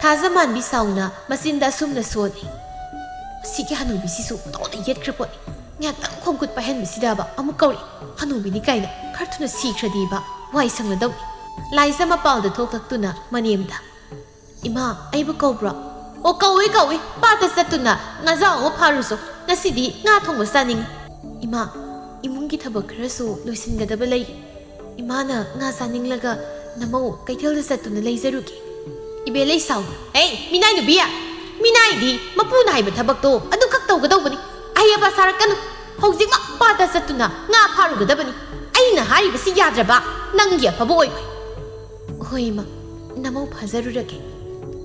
ꯊꯥꯖꯃꯥꯟꯕꯤ ꯁꯥꯎꯅ ꯃꯆꯤꯟꯗ ꯑꯁꯨꯝꯅ ꯁꯣꯜꯂꯤ ꯑꯁꯤꯒꯤ ꯍꯅꯨꯕꯤꯁꯤꯁꯨ ꯇꯣꯟꯅ ꯌꯦꯠꯈ꯭ꯔ ꯄꯣꯠꯅꯤ ꯉꯥꯏꯍꯥꯛꯇꯪ ꯈꯣꯡꯈꯨꯠ ꯄꯥꯏꯍꯟꯕꯁꯤꯗꯕ ꯑꯃꯨꯛ ꯀꯧꯔꯤ ꯍꯅꯨꯕꯤꯅꯤ ꯀꯥꯏꯅ ꯈꯔ ꯊꯨꯅ ꯁꯤꯈ꯭ꯔꯗꯤꯕ ꯋꯥꯏ ꯁꯪꯂꯗꯧꯅꯤ ꯂꯥꯏꯖ ꯃꯄꯥꯜꯗ ꯊꯣꯛꯂꯛꯇꯨꯅ ꯃꯅꯦꯝꯗ ꯏꯃꯥ ꯑꯩꯕꯨ ꯀꯧꯕ꯭ꯔꯣ ꯑꯣ ꯀꯧꯏ ꯄꯥꯠꯇ ꯆꯠꯇꯨꯅ ꯉꯥꯖꯥꯎ ꯑꯃ ꯐꯥꯔꯨꯁꯣ ꯉꯁꯤꯗꯤ ꯉꯥ ꯊꯣꯡꯕ ꯆꯥꯅꯤꯡꯉꯤ ꯏꯃꯥ ꯏꯃꯨꯡꯒꯤ ꯊꯕꯛ ꯈꯔꯁꯨ ꯂꯣꯏꯁꯤꯟꯒꯗꯕ ꯂꯩ ꯏꯃꯥꯅ ꯉꯥ ꯆꯥꯅꯤꯡꯂꯒ ꯅꯃꯧ ꯀꯩꯊꯦꯜꯗ ꯆꯠꯇꯨꯅ ꯂꯩꯖꯔꯨꯒꯦ ꯏꯕꯦꯜꯂꯩ ꯁꯥꯎꯅ ꯍꯩ ꯃꯤꯅꯥꯏ ꯅꯨꯕꯤ ꯃꯤꯅꯥꯏꯗꯤ ꯃꯄꯨꯅ ꯍꯥꯏꯕ ꯊꯕꯛꯇꯣ ꯑꯗꯨꯈꯛ ꯇꯧꯒꯗꯧꯕꯅꯤ ꯑꯍꯩꯕ ꯁꯥꯔꯛꯀꯅꯨ ꯍꯧꯖꯤꯛꯃꯛ ꯄꯥꯠꯇ ꯆꯠꯇꯨꯅ ꯉꯥ ꯐꯥꯔꯨꯒꯗꯕꯅꯤ ꯑꯩꯅ ꯍꯥꯏꯔꯤꯕꯁꯤ ꯌꯥꯗ꯭ꯔꯕ ꯅꯪꯒꯤ ꯑꯐꯕ ꯑꯣꯏꯈꯣꯏ ꯍꯣꯏ ꯏꯃꯥ ꯅꯃꯧ ꯐꯥꯖꯔꯨꯔꯒꯦ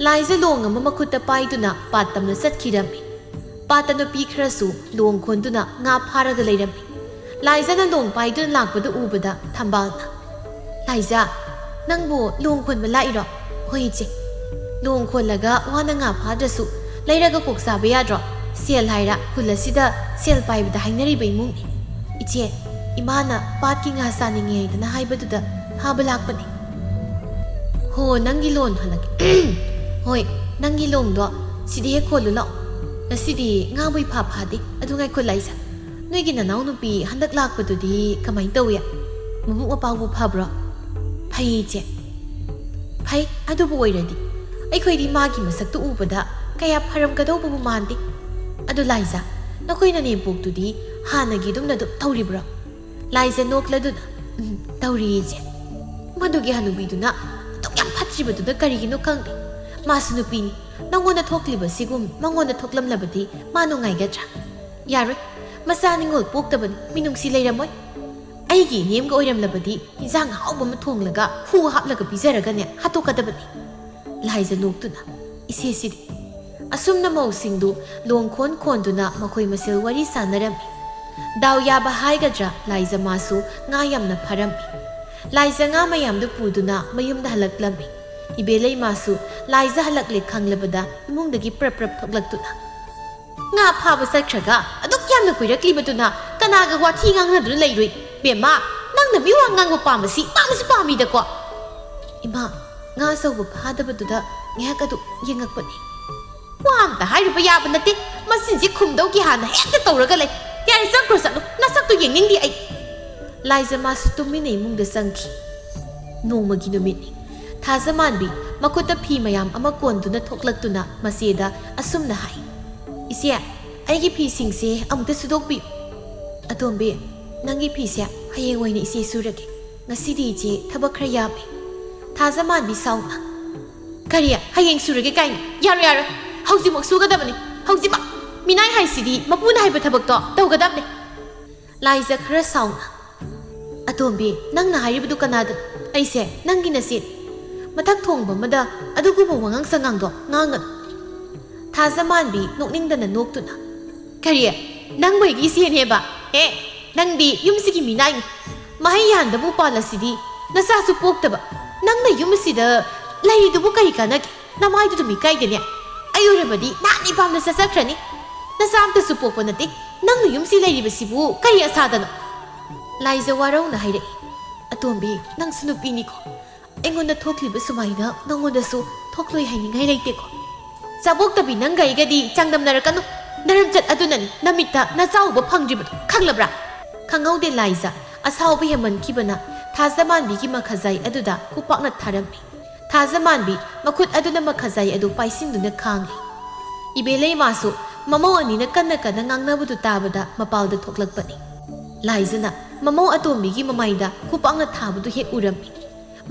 ꯂꯥꯏꯖ ꯂꯣꯡ ꯑꯃ ꯃꯈꯨꯠꯇ ꯄꯥꯏꯗꯨꯅ ꯄꯥꯠ ꯇꯝꯅ ꯆꯠꯈꯤꯔꯝꯃꯤ ꯄꯥꯠꯇ ꯅꯨꯄꯤ ꯈꯔꯁꯨ ꯂꯣꯡ ꯈꯣꯟꯗꯨꯅ ꯉꯥ ꯐꯥꯔꯒ ꯂꯩꯔꯝꯃꯤ ꯂꯥꯏꯖꯅ ꯂꯣꯡ ꯄꯥꯏꯗꯨꯅ ꯂꯥꯛꯄꯗꯨ ꯎꯕꯗ ꯊꯝꯕꯥꯜꯅ ꯂꯥꯏꯖ ꯅꯪꯕꯨ ꯂꯣꯡ ꯈꯣꯟꯕ ꯂꯥꯛꯏꯔꯣ ꯍꯣꯏ ꯏꯆꯦ ꯂꯣꯡ ꯈꯣꯜꯂꯒ ꯋꯥꯅ ꯉꯥ ꯐꯥꯗ꯭ꯔꯁꯨ ꯂꯩꯔꯒ ꯀꯣꯛ ꯆꯥꯕ ꯌꯥꯗ꯭ꯔꯣ ꯁꯦꯜ ꯍꯥꯏꯔ ꯈꯨꯜ ꯑꯁꯤꯗ ꯁꯦꯜ ꯄꯥꯏꯕꯗ ꯍꯥꯏꯅꯔꯤꯕ ꯏꯃꯨꯡꯅꯤ ꯏꯆꯦ ꯏꯃꯥꯅ ꯄꯥꯠꯀꯤ ꯉꯥ ꯆꯥꯅꯤꯡꯉꯦ ꯍꯥꯏꯗꯅ ꯍꯥꯏꯕꯗꯨꯗ ꯐꯥꯕ ꯂꯥꯛꯄꯅꯤ ꯍꯣ ꯅꯪꯒꯤ ꯂꯣꯟ ꯍꯜꯂꯛꯀꯦ ꯍꯣꯏ ꯅꯪꯒꯤ ꯂꯣꯡꯗꯣ ꯁꯤꯗ ꯍꯦꯛ ꯈꯣꯜꯂꯨ ꯂꯥꯛꯑꯣ ꯉꯁꯤꯗꯤ ꯉꯥꯕꯨ ꯏꯐꯥ ꯐꯥꯗꯦ ꯑꯗꯨ ꯉꯥꯏꯈꯣ ꯂꯥꯏꯖ ꯅꯣꯏꯒꯤ ꯅꯅꯥꯎ ꯅꯨꯄꯤ ꯍꯟꯗꯛ ꯂꯥꯛꯄꯗꯨꯗꯤ ꯀꯃꯥꯏꯅ ꯇꯧꯏ ꯃꯕꯨꯛ ꯃꯄꯥꯎꯕꯨ ꯐꯕ꯭ꯔꯣ ꯐꯩ ꯏꯆꯦ ꯐꯩ ꯑꯗꯨꯕꯨ ꯑꯣꯏꯔꯗꯤ ꯑꯩꯈꯣꯏꯗꯤ ꯃꯥꯒꯤ ꯃꯁꯛꯇꯨ ꯎꯕꯗ ꯀꯌꯥ ꯐꯔꯝꯒꯗꯧꯕꯕꯨ ꯃꯥꯟꯗꯦ ꯑꯗꯨ ꯂꯥꯏꯖ ꯅꯈꯣꯏ ꯅꯅꯦꯝꯄꯣꯛꯇꯨꯗꯤ ꯍꯥꯟꯅꯒꯤ ꯑꯗꯨꯝ ꯇꯧꯔꯤꯕ꯭ꯔꯣ ꯂꯥꯏꯖ ꯅꯣꯛꯂꯗꯨꯅ ꯇꯧꯔꯤ ꯏꯆꯦ ꯃꯗꯨꯒꯤ ꯍꯅꯨꯕꯤꯗꯨꯅ ꯑꯗꯨꯛ ꯌꯥꯝ ꯐꯠꯇ꯭ꯔꯤꯕꯗꯨꯅ ꯀꯔꯤꯒꯤꯅꯣ ꯈꯪꯗꯦ ꯃꯥꯁꯨ ꯅꯨꯄꯤꯅꯤ ꯅꯪꯉꯣꯟꯗ ꯊꯣꯛꯂꯤꯕꯁꯤꯒꯨꯝ ꯃꯉꯣꯟꯗ ꯊꯣꯛꯂꯝꯂꯕꯗꯤ ꯃꯥ ꯅꯨꯡꯉꯥꯏꯒꯗ꯭ꯔꯥ ꯌꯥꯔꯣꯏ ꯃꯆꯥ ꯅꯤꯡꯉꯣꯜ ꯄꯣꯛꯇꯕꯅꯤ ꯃꯤꯅꯨꯡꯁꯤ ꯂꯩꯔꯝꯃꯣꯏ ꯑꯩꯒꯤ ꯏꯅꯦꯝꯒ ꯑꯣꯏꯔꯝꯂꯕꯗꯤ ꯏꯟꯖꯥꯡ ꯑꯍꯥꯎꯕ ꯑꯃ ꯊꯣꯡꯂꯒ ꯍꯨ ꯍꯥꯞꯂꯒ ꯄꯤꯖꯔꯒꯅꯦ ꯍꯥꯠꯇꯣꯛꯀꯗꯕꯅꯤ ꯂꯥꯏꯖ ꯅꯣꯛꯇꯨꯅ ꯏꯆꯦꯁꯤꯗꯤ ꯑꯁꯨꯝꯅ ꯃꯧꯁꯤꯡꯗꯨ ꯂꯣꯡ ꯈꯣꯟꯗꯨꯅ ꯃꯈꯣꯏ ꯃꯁꯦꯜ ꯋꯥꯔꯤ ꯁꯥꯟꯅꯔꯝꯃꯤ ꯗꯥꯎ ꯌꯥꯕ ꯍꯥꯏꯒꯗ꯭ꯔꯥ ꯂꯥꯏꯖ ꯃꯥꯁꯨ ꯉꯥ ꯌꯥꯝꯅ ꯐꯔꯝꯃꯤ ꯂꯥꯏꯖ ꯉꯥ ꯃꯌꯥꯝꯗꯨ ꯄꯨꯗꯨꯅ ꯃꯌꯨꯝꯗ ꯍꯜꯂꯛꯂꯝꯃꯤ ꯏꯕꯦꯜꯂꯩ ꯃꯥꯁꯨ ꯂꯥꯏꯖ ꯍꯜꯂꯛꯂꯦ ꯈꯪꯂꯕꯗ ꯏꯃꯨꯡꯗꯒꯤ ꯄ꯭ꯔꯞ ꯊꯣꯛꯂꯛꯇꯨꯅ ꯉꯥ ꯐꯥꯕ ꯆꯠꯈ꯭ꯔꯒ ꯑꯗꯨꯛ ꯌꯥꯝꯅ ꯀꯨꯏꯔꯛꯂꯤꯕꯗꯨꯅ ꯀꯅꯥꯒ ꯋꯥꯊꯤ ꯉꯥꯡꯅꯗꯨꯅ ꯂꯩꯔꯣꯏ ꯕꯦꯝꯃ ꯅꯪꯅ ꯃꯤꯋꯥ ꯉꯥꯡꯕ ꯄꯥꯝꯕꯁꯤ ꯄꯥꯝꯕꯁꯨ ꯄꯥꯝꯃꯤꯗꯀꯣ ꯏꯃꯥ ꯉꯥ ꯑꯆꯧꯕ ꯐꯥꯗꯕꯗꯨꯗ ꯉꯥꯏꯍꯥꯛ ꯑꯗꯨ ꯌꯦꯡꯉꯛꯄꯅꯤ ꯋꯥ ꯑꯝꯇ ꯍꯥꯏꯔꯨꯕ ꯌꯥꯕ ꯅꯠꯇꯦ ꯃꯆꯤꯟꯁꯤ ꯈꯨꯝꯗꯧꯒꯤ ꯍꯥꯟꯅ ꯍꯦꯛꯇ ꯇꯧꯔꯒ ꯂꯩ ꯌꯥꯔꯦ ꯆꯪꯈ꯭ꯔꯣ ꯆꯠꯂꯣ ꯅꯁꯛꯇꯨ ꯌꯦꯡꯅꯤꯡꯗꯦ ꯑꯩ ꯂꯥꯏꯖ ꯃꯥꯁꯨ ꯇꯨꯃꯤꯟꯅ ꯏꯃꯨꯡꯗ ꯆꯪꯈꯤ ꯅꯣꯡꯃꯒꯤ ꯅꯨꯃꯤꯠꯅꯤ ꯊꯥꯖꯃꯥꯟꯕꯤ ꯃꯈꯨꯠꯇ ꯐꯤ ꯃꯌꯥꯝ ꯑꯃ ꯀꯣꯟꯗꯨꯅ ꯊꯣꯛꯂꯛꯇꯨꯅ ꯃꯆꯦꯗ ꯑꯁꯨꯝꯅ ꯍꯥꯏ ꯏꯆꯦ ꯑꯩꯒꯤ ꯐꯤꯁꯤꯡꯁꯦ ꯑꯃꯨꯛꯇ ꯁꯨꯗꯣꯛꯄꯤꯌꯨ ꯑꯇꯣꯝꯕꯤ ꯅꯪꯒꯤ ꯐꯤꯁꯦ ꯍꯌꯦꯡ ꯑꯣꯏꯅ ꯏꯆꯦ ꯁꯨꯔꯒꯦ ꯉꯁꯤꯗꯤ ꯏꯆꯦ ꯊꯕꯛ ꯈꯔ ꯌꯥꯝꯃꯤ ꯊꯥꯖꯃꯥꯟꯕꯤ ꯁꯥꯎꯅ ꯀꯔꯤ ꯍꯌꯦꯡ ꯁꯨꯔꯒꯦ ꯀꯥꯏꯅ ꯌꯥꯔꯣꯏ ꯍꯧꯖꯤꯛꯃꯛ ꯁꯨꯒꯗꯕꯅꯤ ꯍꯧꯖꯤꯛꯃꯛ ꯃꯤꯅꯥꯏ ꯍꯥꯏꯁꯤꯗꯤ ꯃꯄꯨꯅ ꯍꯥꯏꯕ ꯊꯕꯛꯇꯣ ꯇꯧꯒꯗꯕꯅꯤ ꯂꯥꯏꯖ ꯈꯔ ꯁꯥꯎꯅ ꯑꯇꯣꯝꯕꯤ ꯅꯪꯅ ꯍꯥꯏꯔꯤꯕꯗꯨ ꯀꯅꯥꯗꯅꯣ ꯑꯩꯁꯦ ꯅꯪꯒꯤ ꯅꯆꯦꯅꯤ ꯃꯊꯛ ꯊꯣꯡꯕ ꯑꯃꯗ ꯑꯗꯨꯒꯨꯝꯕ ꯋꯥꯉꯥꯡ ꯁꯉꯥꯡꯗꯣ ꯉꯥꯡꯒꯅꯨ ꯊꯥꯖꯃꯥꯟꯕꯤ ꯅꯣꯛꯅꯤꯡꯗꯅ ꯅꯣꯛꯇꯨꯅ ꯀꯔꯤ ꯅꯪꯕꯨ ꯑꯩꯒꯤ ꯏꯆꯦꯅꯦꯕ ꯅꯪꯗꯤ ꯌꯨꯝꯁꯤꯒꯤ ꯃꯤꯅꯥꯏꯅꯤ ꯃꯍꯩ ꯌꯥꯟꯗꯕꯨ ꯄꯥꯜꯂꯁꯤꯗꯤ ꯅꯆꯥꯁꯨ ꯄꯣꯛꯇꯕ ꯅꯪꯅ ꯌꯨꯝꯁꯤꯗ ꯂꯩꯔꯤꯗꯨꯕꯨ ꯀꯔꯤ ꯀꯥꯟꯅꯒꯦ ꯅꯃꯥꯏꯗꯨ ꯑꯗꯨꯝ ꯏꯀꯥꯏꯗꯦꯅꯦ ꯑꯩ ꯑꯣꯏꯔꯕꯗꯤ ꯅꯍꯥꯟ ꯏꯄꯥꯝꯗ ꯆꯠꯆꯈ꯭ꯔꯅꯤ ꯅꯆꯥ ꯑꯝꯇꯁꯨ ꯄꯣꯛꯄ ꯅꯠꯇꯦ ꯅꯪꯅ ꯌꯨꯝꯁꯤ ꯂꯩꯔꯤꯕꯁꯤꯕꯨ ꯀꯔꯤ ꯑꯁꯥꯗꯅꯣ ꯂꯥꯏꯖ ꯋꯥꯔꯧꯅ ꯍꯥꯏꯔꯛꯏ ꯑꯇꯣꯝꯕꯤ ꯅꯪꯁꯨ ꯅꯨꯄꯤꯅꯤꯀꯣ ꯑꯩꯉꯣꯟꯗ ꯊꯣꯛꯂꯤꯕ ꯁꯨꯃꯥꯏꯅ ꯅꯪꯉꯣꯟꯗꯁꯨ ꯊꯣꯛꯂꯣꯏ ꯍꯥꯏꯅꯤꯡꯉꯥꯏ ꯂꯩꯇꯦꯀꯣ ꯆꯥꯕꯣꯛꯇꯕꯤ ꯅꯪꯒ ꯑꯩꯒꯗꯤ ꯆꯥꯡꯗꯝꯅꯔꯛꯀꯅꯨ ꯅꯔꯝꯆꯠ ꯑꯗꯨꯅꯅꯤ ꯅꯃꯤꯠꯇ ꯅꯆꯥ ꯎꯕ ꯐꯪꯗ꯭ꯔꯤꯕꯗꯣ ꯈꯪꯂꯕ꯭ꯔꯥ ꯈꯪꯍꯧꯗꯦ ꯂꯥꯏꯖ ꯑꯁꯥꯎꯕ ꯍꯦꯃꯟꯈꯤꯕꯅ ꯊꯥꯖꯃꯥꯟꯕꯤꯒꯤ ꯃꯈꯖꯥꯏ ꯑꯗꯨꯗ ꯈꯨꯄꯥꯛꯅ ꯊꯥꯔꯝꯃꯤ ꯊꯥꯖꯃꯥꯟꯕꯤ ꯃꯈꯨꯠ ꯑꯗꯨꯅ ꯃꯈꯖꯥꯏ ꯑꯗꯨ ꯄꯥꯏꯁꯤꯟꯗꯨꯅ ꯈꯥꯡꯂꯤ ꯏꯕꯦꯂꯩ ꯃꯥꯁꯨ ꯃꯃꯧ ꯑꯅꯤꯅ ꯀꯟꯅ ꯀꯟꯅ ꯉꯥꯡꯅꯕꯗꯨ ꯇꯥꯕꯗ ꯃꯄꯥꯜꯗ ꯊꯣꯛꯂꯛꯄꯅꯤ ꯂꯥꯏꯖꯅ ꯃꯃꯧ ꯑꯇꯣꯝꯕꯤꯒꯤ ꯃꯃꯥꯏꯗ ꯈꯨꯄꯥꯛꯅ ꯊꯥꯕꯗꯨ ꯍꯦꯛ ꯎꯔꯝꯃꯤ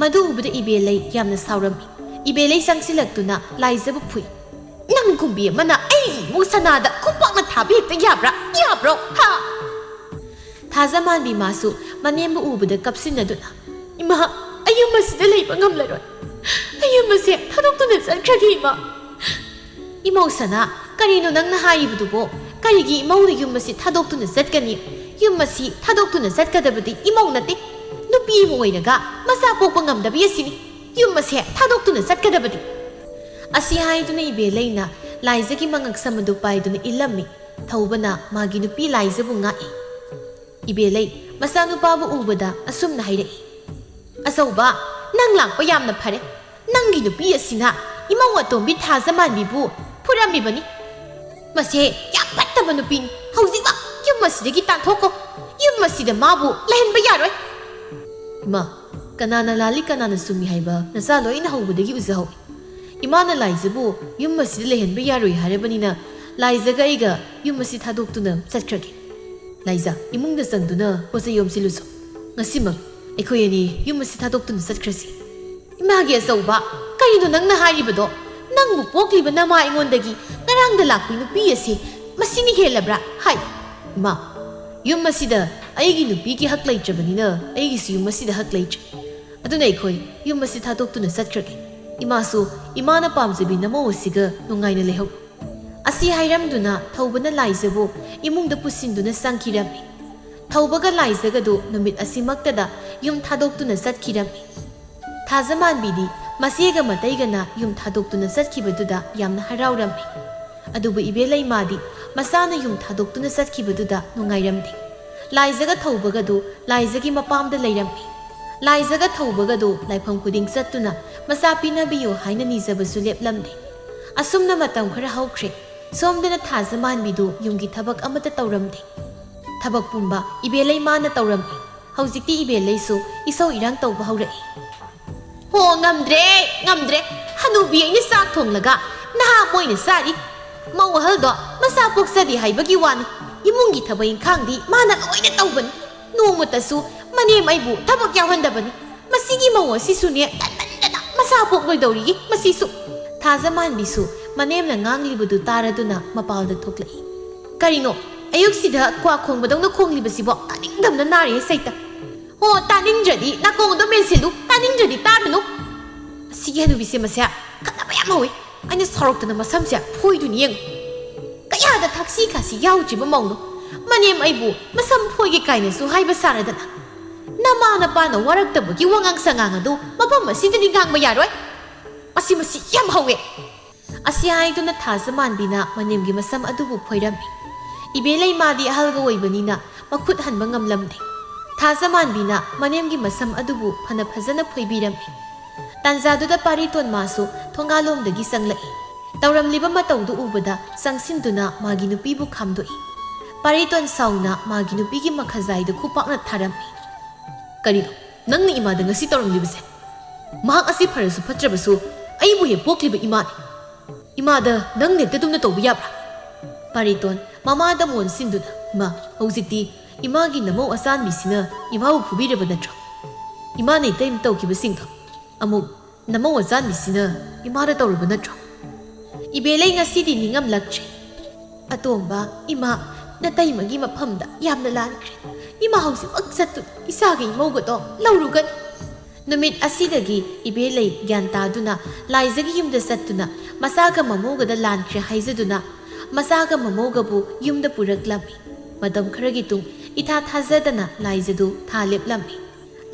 ꯃꯗꯨ ꯎꯕꯗ ꯏꯕꯦꯂꯩ ꯌꯥꯝꯅ ꯁꯥꯎꯔꯝꯃꯤ ꯏꯕꯦꯂꯩ ꯆꯪꯁꯤꯜꯂꯛꯇꯨꯅ ꯂꯥꯏꯖꯕꯨ ꯐꯨꯏ ꯅꯪ ꯀꯨꯝꯕꯤ ꯑꯃꯅ ꯑꯩꯒꯤ ꯏꯃꯨꯡ ꯁꯅꯥꯗ ꯈꯨꯄꯥꯛꯅ ꯊꯥꯕ ꯍꯦꯛꯇ ꯌꯥꯕ꯭ꯔꯣ ꯍꯥ ꯊꯥꯖꯃꯥꯟꯕꯤ ꯃꯥꯁꯨ ꯃꯅꯦꯝꯕꯨ ꯎꯕꯗ ꯀꯞꯁꯤꯟꯅꯗꯨꯅ ꯏꯃꯥ ꯑꯩ ꯌꯨꯝ ꯑꯁꯤꯗ ꯂꯩꯕ ꯉꯝꯂꯔꯣꯏ ꯑꯩ ꯌꯨꯝ ꯑꯁꯦ ꯊꯥꯗꯣꯛꯇꯨꯅ ꯆꯠꯈ꯭ꯔꯒꯦ ꯏꯃꯥ ꯏꯃꯧ ꯁꯅꯥ ꯀꯔꯤꯅꯣ ꯅꯪꯅ ꯍꯥꯏꯔꯤꯕꯗꯨꯕꯣ ꯀꯔꯤꯒꯤ ꯏꯃꯧꯅ ꯌꯨꯝ ꯑꯁꯤ ꯊꯥꯗꯣꯛꯇꯨꯅ ꯆꯠꯀꯅꯤ ꯌꯨꯝ ꯑꯁꯤ ꯊꯥꯗꯣꯛꯇꯨꯅ ꯆꯠꯀꯗꯕꯗꯤ ꯏꯃꯧ ꯅꯠꯇꯦ ꯅꯨꯄꯤ ꯑꯃ ꯑꯣꯏꯔꯒ ꯃꯆꯥ ꯄꯣꯛꯄ ꯉꯝꯗꯕꯤ ꯑꯁꯤꯅꯤ ꯌꯨꯝ ꯑꯁꯦ ꯊꯥꯗꯣꯛꯇꯨꯅ ꯆꯠꯀꯗꯕꯗꯤ ꯑꯁꯤ ꯍꯥꯏꯗꯨꯅ ꯏꯕꯦꯂꯩꯅ ꯂꯥꯏꯖꯒꯤ ꯃꯉꯛꯁꯝ ꯑꯗꯨ ꯄꯥꯏꯗꯨꯅ ꯏꯜꯂꯝꯃꯤ ꯊꯧꯕꯅ ꯃꯥꯒꯤ ꯅꯨꯄꯤ ꯂꯥꯏꯖꯕꯨ ꯉꯥꯛꯏ ꯏꯕꯦꯂꯩ ꯃꯆꯥꯅꯨꯄꯥꯕꯨ ꯎꯕꯗ ꯑꯁꯨꯝꯅ ꯍꯥꯏꯔꯛꯏ ꯑꯆꯧꯕ ꯅꯪ ꯂꯥꯛꯄ ꯌꯥꯝꯅ ꯐꯔꯦ ꯅꯪꯒꯤ ꯅꯨꯄꯤ ꯑꯁꯤꯅ ꯏꯃꯧ ꯑꯇꯣꯝꯕꯤ ꯊꯥꯖꯃꯥꯟꯕꯤꯕꯨ ꯐꯨꯔꯝꯃꯤꯕꯅꯤ ꯃꯁꯦ ꯌꯥꯝ ꯐꯠꯇꯕ ꯅꯨꯄꯤꯅꯤ ꯍꯧꯖꯤꯛꯃꯛ ꯌꯨꯝ ꯑꯁꯤꯗꯒꯤ ꯇꯥꯟꯊꯣꯛꯈꯣ ꯌꯨꯝ ꯑꯁꯤꯗ ꯃꯥꯕꯨ ꯂꯩꯍꯟꯕ ꯌꯥꯔꯣꯏ ꯏꯃꯥ ꯀꯅꯥꯅ ꯂꯥꯜꯂꯤ ꯀꯅꯥꯅ ꯆꯨꯝꯃꯤ ꯍꯥꯏꯕ ꯅꯆꯥ ꯂꯣꯏꯅ ꯍꯧꯕꯗꯒꯤ ꯎꯖꯍꯧꯏ ꯏꯃꯥꯅ ꯂꯥꯏꯖꯕꯨ ꯌꯨꯝ ꯑꯁꯤꯗ ꯂꯩꯍꯟꯕ ꯌꯥꯔꯣꯏ ꯍꯥꯏꯔꯕꯅꯤꯅ ꯂꯥꯏꯖꯒ ꯑꯩꯒ ꯌꯨꯝ ꯑꯁꯤ ꯊꯥꯗꯣꯛꯇꯨꯅ ꯆꯠꯈ꯭ꯔꯒꯦ ꯂꯥꯏꯖ ꯏꯃꯨꯡꯗ ꯆꯪꯗꯨꯅ ꯄꯣꯠꯆꯩ ꯌꯣꯝꯁꯤꯜꯂꯨꯆꯣ ꯉꯁꯤꯃꯛ ꯑꯩꯈꯣꯏ ꯑꯅꯤ ꯌꯨꯝ ꯑꯁꯤ ꯊꯥꯗꯣꯛꯇꯨꯅ ꯆꯠꯈ꯭ꯔꯁꯤ ꯏꯃꯥꯒꯤ ꯑꯆꯧꯕ ꯀꯔꯤꯅꯣ ꯅꯪꯅ ꯍꯥꯏꯔꯤꯕꯗꯣ ꯅꯪꯕꯨ ꯄꯣꯛꯂꯤꯕ ꯅꯃꯥ ꯑꯩꯉꯣꯟꯗꯒꯤ ꯉꯔꯥꯡꯗ ꯂꯥꯛꯄꯤ ꯅꯨꯄꯤ ꯑꯁꯤ ꯃꯁꯤꯅ ꯍꯦꯜꯂꯕ꯭ꯔꯥ ꯍꯥꯏ ꯏꯃꯥ ꯌꯨꯝ ꯑꯁꯤꯗ ꯑꯩꯒꯤ ꯅꯨꯄꯤꯒꯤ ꯍꯛ ꯂꯩꯇ꯭ꯔꯕꯅꯤꯅ ꯑꯩꯒꯤꯁꯨ ꯌꯨꯝ ꯑꯁꯤꯗ ꯍꯛ ꯂꯩꯇ꯭ꯔꯦ ꯑꯗꯨꯅ ꯑꯩꯈꯣꯏ ꯌꯨꯝ ꯑꯁꯤ ꯊꯥꯗꯣꯛꯇꯨꯅ ꯆꯠꯈ꯭ꯔꯒꯦ ꯏꯃꯥꯁꯨ ꯏꯃꯥꯅ ꯄꯥꯝꯖꯕꯤ ꯅꯃꯧ ꯑꯁꯤꯒ ꯅꯨꯡꯉꯥꯏꯅ ꯂꯩꯍꯧ ꯑꯁꯤ ꯍꯥꯏꯔꯝꯗꯨꯅ ꯊꯧꯕꯅ ꯂꯥꯏꯖꯕꯨ ꯏꯃꯨꯡꯗ ꯄꯨꯁꯤꯟꯗꯨꯅ ꯆꯪꯈꯤꯔꯝꯃꯤ ꯊꯧꯕꯒ ꯂꯥꯏꯖꯒꯗꯨ ꯅꯨꯃꯤꯠ ꯑꯁꯤꯃꯛꯇꯗ ꯌꯨꯝ ꯊꯥꯗꯣꯛꯇꯨꯅ ꯆꯠꯈꯤꯔꯝꯃꯤ ꯊꯥꯖꯃꯥꯟꯕꯤꯗꯤ ꯃꯆꯦꯒ ꯃꯇꯩꯒꯅ ꯌꯨꯝ ꯊꯥꯗꯣꯛꯇꯨꯅ ꯆꯠꯈꯤꯕꯗꯨꯗ ꯌꯥꯝꯅ ꯍꯔꯥꯎꯔꯝꯃꯤ ꯑꯗꯨꯕꯨ ꯏꯕꯦꯂꯩ ꯃꯥꯗꯤ ꯃꯆꯥꯅ ꯌꯨꯝ ꯊꯥꯗꯣꯛꯇꯨꯅ ꯆꯠꯈꯤꯕꯗꯨꯗ ꯅꯨꯡꯉꯥꯏꯔꯝꯗꯦ ꯂꯥꯏꯖꯒ ꯊꯧꯕꯒꯗꯨ ꯂꯥꯏꯖꯒꯤ ꯃꯄꯥꯝꯗ ꯂꯩꯔꯝꯃꯤ ꯂꯥꯏꯖꯒ ꯊꯧꯕꯒꯗꯨ ꯂꯥꯏꯐꯝ ꯈꯨꯗꯤꯡ ꯆꯠꯇꯨꯅ ꯃꯆꯥ ꯄꯤꯅꯕꯤꯌꯨ ꯍꯥꯏꯅ ꯅꯤꯖꯕꯁꯨ ꯂꯦꯞꯂꯝꯗꯦ ꯑꯁꯨꯝꯅ ꯃꯇꯝ ꯈꯔ ꯍꯧꯈ꯭ꯔꯦ ꯁꯣꯝꯗꯅ ꯊꯥꯖꯃꯥꯟꯕꯤꯗꯨ ꯌꯨꯝꯒꯤ ꯊꯕꯛ ꯑꯃꯠꯇ ꯇꯧꯔꯝꯗꯦ ꯊꯕꯛ ꯄꯨꯝꯕ ꯏꯕꯦꯂꯩ ꯃꯥꯅ ꯇꯧꯔꯝꯃꯤ ꯍꯧꯖꯤꯛꯇꯤ ꯏꯕꯦꯂꯩꯁꯨ ꯏꯁꯧ ꯏꯔꯥꯡ ꯇꯧꯕ ꯍꯧꯔꯛꯏ ꯍꯣ ꯉꯝꯗ꯭ರೆ ꯍꯅꯨꯕꯤ ꯑꯩꯅ ꯆꯥꯛ ꯊꯣꯡꯂꯒ ꯅꯍꯥ ꯃꯣꯏꯅ ꯆꯥꯔꯤ ꯃꯧ ꯑꯍꯜꯗꯣ ꯃꯆꯥ ꯄꯣꯛꯆꯗꯦ ꯍꯥꯏꯕꯒꯤ ꯋꯥꯅꯤ ꯏꯃꯨꯡꯒꯤ ꯊꯕꯛ ꯏꯪꯈꯥꯡꯗꯤ ꯃꯥꯅ ꯂꯣꯏꯅ ꯇꯧꯕꯅꯤ ꯅꯣꯡꯃꯇꯁꯨ ꯃꯅꯦꯝ ꯑꯩꯕꯨ ꯊꯕꯛ ꯌꯥꯎꯍꯟꯗꯕꯅꯤ ꯃꯁꯤꯒꯤ ꯃꯧ ꯑꯁꯤꯁꯨꯅꯦ ꯇꯟꯃꯟꯗꯅ ꯃꯆꯥ ꯄꯣꯛꯂꯣꯏꯗꯧꯔꯤꯌꯦ ꯃꯁꯤꯁꯨ ꯊꯥꯖꯃꯥꯟꯕꯤꯁꯨ ꯃꯅꯦꯝꯅ ꯉꯥꯡꯂꯤꯕꯗꯨ ꯇꯥꯔꯗꯨꯅ ꯃꯄꯥꯜꯗ ꯊꯣꯛꯂꯛꯏ ꯀꯔꯤꯅꯣ ꯑꯌꯨꯛꯁꯤꯗ ꯀ꯭ꯋꯥ ꯈꯣꯡꯕꯗꯧꯅ ꯈꯣꯡꯂꯤꯕꯁꯤꯕꯣ ꯇꯥꯅꯤꯡꯗꯕꯅ ꯅꯥꯔꯦ ꯁꯩꯇ ꯍꯣ ꯇꯥꯅꯤꯡꯗ꯭ꯔꯗꯤ ꯅꯥꯀꯣꯡꯗꯣ ꯃꯦꯟꯁꯤꯜꯂꯨ ꯇꯥꯅꯤꯡꯗ꯭ꯔꯗꯤ ꯇꯥꯔꯨꯅꯨ ꯑꯁꯤꯒꯤ ꯍꯅꯨꯕꯤꯁꯦ ꯃꯁꯦ ꯈꯠꯅꯕ ꯌꯥꯝ ꯍꯧꯋꯤ ꯑꯩꯅ ꯁꯥꯎꯔꯛꯇꯅ ꯃꯁꯝꯁꯦ ꯐꯣꯏꯗꯨꯅꯤ ꯌꯦꯡꯉꯨ ꯀꯌꯥꯗ ꯊꯛꯁꯤ ꯈꯥꯁꯤ ꯌꯥꯎꯗ꯭ꯔꯤꯕ ꯃꯧꯅꯣ ꯃꯅꯦꯝ ꯑꯩꯕꯨ ꯃꯁꯝ ꯐꯣꯏꯒꯦ ꯀꯥꯏꯅꯁꯨ ꯍꯥꯏꯕ ꯁꯥꯔꯗꯅ ꯅꯃꯥ ꯅꯄꯥꯅ ꯋꯥꯔꯛꯇꯕꯒꯤ ꯋꯥꯉꯥꯡ ꯁꯉꯥꯡ ꯑꯗꯨ ꯃꯐꯝ ꯑꯁꯤꯗꯗꯤ ꯉꯥꯡꯕ ꯌꯥꯔꯣꯏ ꯃꯁꯤ ꯌꯥꯝ ꯍꯧꯋꯦ ꯑꯁꯤ ꯍꯥꯏꯗꯨꯅ ꯊꯥꯖꯃꯥꯟꯕꯤꯅ ꯃꯅꯦꯝꯒꯤ ꯃꯁꯝ ꯑꯗꯨꯕꯨ ꯐꯣꯏꯔꯝꯃꯤ ꯏꯕꯦꯂꯩ ꯃꯥꯗꯤ ꯑꯍꯜꯒ ꯑꯣꯏꯕꯅꯤꯅ ꯃꯈꯨꯠ ꯍꯟꯕ ꯉꯝꯂꯝꯗꯦ ꯊꯥꯖꯃꯥꯟꯕꯤꯅ ꯃꯅꯦꯝꯒꯤ ꯃꯁꯝ ꯑꯗꯨꯕꯨ ꯐꯅ ꯐꯖꯅ ꯐꯣꯏꯕꯤꯔꯝꯃꯤ꯫ ꯇꯥꯟꯖꯥꯗꯨꯗ ꯄꯥꯔꯤꯇꯣꯟ ꯃꯥꯁꯨ ꯊꯣꯡꯒꯥꯜꯂꯣꯝꯗꯒꯤ ꯆꯪꯂꯛꯏ꯫ ꯇꯧꯔꯝꯂꯤꯕ ꯃꯇꯧꯗꯨ ꯎꯕꯗ ꯆꯪꯁꯤꯟꯗꯨꯅ ꯃꯥꯒꯤ ꯅꯨꯄꯤꯕꯨ ꯈꯥꯝꯗꯣꯛꯏ꯫ ꯄꯥꯔꯤꯇꯣꯟ ꯁꯥꯎꯅ ꯃꯥꯒꯤ ꯅꯨꯄꯤꯒꯤ ꯃꯈꯖꯥꯏꯗ ꯈꯨꯄꯥꯛꯅ ꯊꯥꯔꯝꯃꯤ꯫ "ꯀꯔꯤꯅꯣ ꯅꯪꯅ ꯏꯃꯥꯗ ꯉꯁꯤ ꯇꯧꯔꯝꯂꯤꯕꯁꯦ? ꯃꯍꯥꯛ ꯑꯁꯤ ꯐꯔꯁꯨ ꯐꯠꯇ꯭ꯔꯕꯁꯨ ꯑꯩꯕꯨ ꯍꯦꯛ ꯄꯣꯛꯂꯤꯕ ꯏꯃꯥꯅꯤ꯫ ꯏꯃꯥꯗ ꯅꯪ ꯍꯦꯛꯇ ꯑꯗꯨꯝꯅ ꯇꯧꯕ ꯌꯥꯕ꯭ꯔꯥ?" ꯄꯥꯔꯤꯇꯣꯟ ꯃꯃꯥꯗ ꯃꯣꯟꯁꯤꯟꯗꯨꯅ, "ꯏꯃꯥ, ꯍꯧꯖꯤꯛꯇꯤ ꯏꯃꯥꯒꯤ ꯅꯃꯧ ꯑꯆꯥꯟꯕꯤꯁꯤꯅ ꯏꯃꯥꯕꯨ ꯐꯨꯕꯤꯔꯕ ꯅꯠꯇ꯭ꯔꯣ? ꯏꯃꯥꯅ ꯏꯇꯩꯅ ꯇꯧꯈꯤꯕꯁꯤꯡꯗꯣ ꯑꯃꯨꯛ ꯅꯃꯧ ꯑꯆꯥꯟꯕꯤꯁꯤꯅ ꯏꯃꯥꯗ ꯇꯧꯔꯕ ꯅꯠꯇ꯭ꯔꯣ?" ꯏꯕꯦꯂꯩ ꯉꯁꯤꯗꯤ ꯅꯤꯡꯉꯝꯂꯛꯇ꯭ꯔꯦ꯫ "ꯑꯇꯣꯝꯕ, ꯏꯃꯥ, ꯅꯇꯩꯃꯒꯤ ꯃꯐꯝꯗ ꯌꯥꯝꯅ ꯂꯥꯟꯈ꯭ꯔꯦ꯫ ꯏꯃꯥ ꯍꯧꯖꯤꯛꯃꯛ ꯆꯠꯇꯨꯅ ꯏꯆꯥꯒꯤ ꯏꯃꯧꯒꯗꯣ ꯂꯧꯔꯨꯒꯅꯤ." ꯅꯨꯃꯤꯠ ꯑꯁꯤꯗꯒꯤ ꯏꯕꯦꯂꯩ ꯒ꯭ꯌꯥꯟ ꯇꯥꯗꯨꯅ ꯂꯥꯏꯖꯒꯤ ꯌꯨꯝꯗ ꯆꯠꯇꯨꯅ ꯃꯆꯥꯒ ꯃꯃꯧꯒꯗ ꯂꯥꯟꯈ꯭ꯔꯦ ꯍꯥꯏꯖꯗꯨꯅ ꯃꯆꯥꯒ ꯃꯃꯧꯒꯕꯨ ꯌꯨꯝꯗ ꯄꯨꯔꯛꯂꯝꯃꯤ꯫ ꯃꯇꯝ ꯈꯔꯒꯤ ꯇꯨꯡ ꯏꯊꯥ ꯊꯥꯖꯗꯅ ꯂꯥꯏꯖꯗꯨ ꯊꯥ ꯂꯦꯞꯂꯝꯃꯤ꯫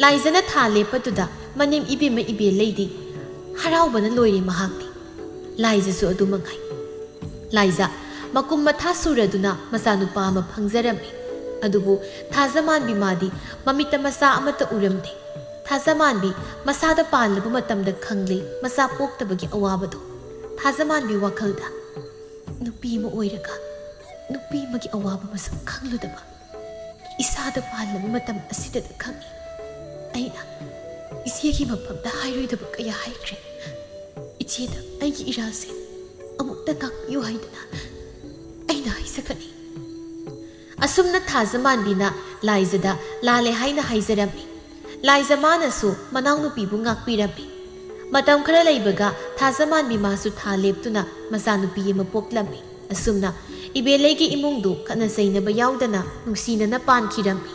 ꯂꯥꯏꯖꯅ ꯊꯥ ꯂꯦꯞꯄꯗꯨꯗ ꯃꯅꯦꯝ ꯏꯕꯦꯝꯃ ꯏꯕꯦꯂꯩꯗꯤ ꯍꯔꯥꯎꯕꯅ ꯂꯣꯏꯔꯦ ꯃꯍꯥꯛꯇꯤ꯫ ꯂꯥꯏꯖꯁꯨ ꯑꯗꯨ ꯃꯉꯥꯏ꯫ ꯂꯥꯏꯖ ꯃꯀꯨꯝ ꯃꯊꯥ ꯁꯨꯔꯗꯨꯅ ꯃꯆꯥꯅꯨꯄꯥ ꯑꯃ ꯐꯪꯖꯔꯝꯃꯤ꯫ ꯑꯗꯨꯕꯨ ꯊꯥꯖꯃꯥꯟꯕꯤ ꯃꯥꯗꯤ ꯃꯃꯤꯠꯇ ꯃꯆꯥ ꯑꯃꯠꯇ ꯎꯔꯝꯗꯦ꯫ ꯊꯥꯖꯃꯥꯟꯕꯤ ꯃꯁꯥꯗ ꯄꯥꯜꯂꯕ ꯃꯇꯝꯗ ꯈꯪꯂꯦ ꯃꯆꯥ ꯄꯣꯛꯇꯕꯒꯤ ꯑꯋꯥꯕꯗꯣ꯫ ꯊꯥꯖꯃꯥꯟꯕꯤ ꯋꯥꯈꯜꯗ ꯅꯨꯄꯤ ꯑꯃ ꯑꯣꯏꯔꯒ ꯅꯨꯄꯤ ꯑꯃꯒꯤ ꯑꯋꯥꯕ ꯃꯁꯛ ꯈꯪꯂꯨꯗꯕ ꯏꯁꯥꯗ ꯄꯥꯜꯂꯕ ꯃꯇꯝ ꯑꯁꯤꯗ ꯈꯪꯉꯤ꯫ ꯑꯩꯅ ꯏꯆꯦꯒꯤ ꯃꯐꯝꯗ ꯍꯥꯏꯔꯣꯏꯗꯕ ꯀꯌꯥ ꯍꯥꯏꯈ꯭ꯔꯦ꯫ ꯏꯆꯦꯗ ꯑꯩꯒꯤ ꯏꯔꯥꯜꯁꯦ ꯑꯃꯨꯛꯇ ꯉꯥꯛꯄꯤꯌꯨ ꯍꯥꯏꯗꯨꯅ ꯑꯩꯅ ꯍꯥꯏꯖꯒꯅꯤ." ꯑꯁꯨꯝꯅ ꯊꯥꯖꯃꯥꯟꯕꯤꯅ ꯂꯥꯏꯖꯗ ꯂꯥꯜꯂꯦ ꯍꯥꯏꯅ ꯍꯥꯏꯖꯔꯝꯃꯤ꯫ ꯂꯥꯏꯖ ꯃꯥꯅꯁꯨ ꯃꯅꯥꯎꯅꯨꯄꯤꯕꯨ ꯉꯥꯛꯄꯤꯔꯝꯃꯤ꯫ ꯃꯇꯝ ꯈꯔ ꯂꯩꯕꯒ ꯊꯥꯖꯃꯥꯟꯕꯤ ꯃꯥꯁꯨ ꯊꯥ ꯂꯦꯞꯇꯨꯅ ꯃꯆꯥꯅꯨꯄꯤ ꯑꯃ ꯄꯣꯛꯂꯝꯃꯤ꯫ ꯑꯁꯨꯝꯅ ꯏꯕꯦꯂꯩꯒꯤ ꯏꯃꯨꯡꯗꯨ ꯈꯠꯅ ꯆꯩꯅꯕ ꯌꯥꯎꯗꯅ ꯅꯨꯡꯁꯤꯅꯅ ꯄꯥꯟꯈꯤꯔꯝꯃꯤ꯫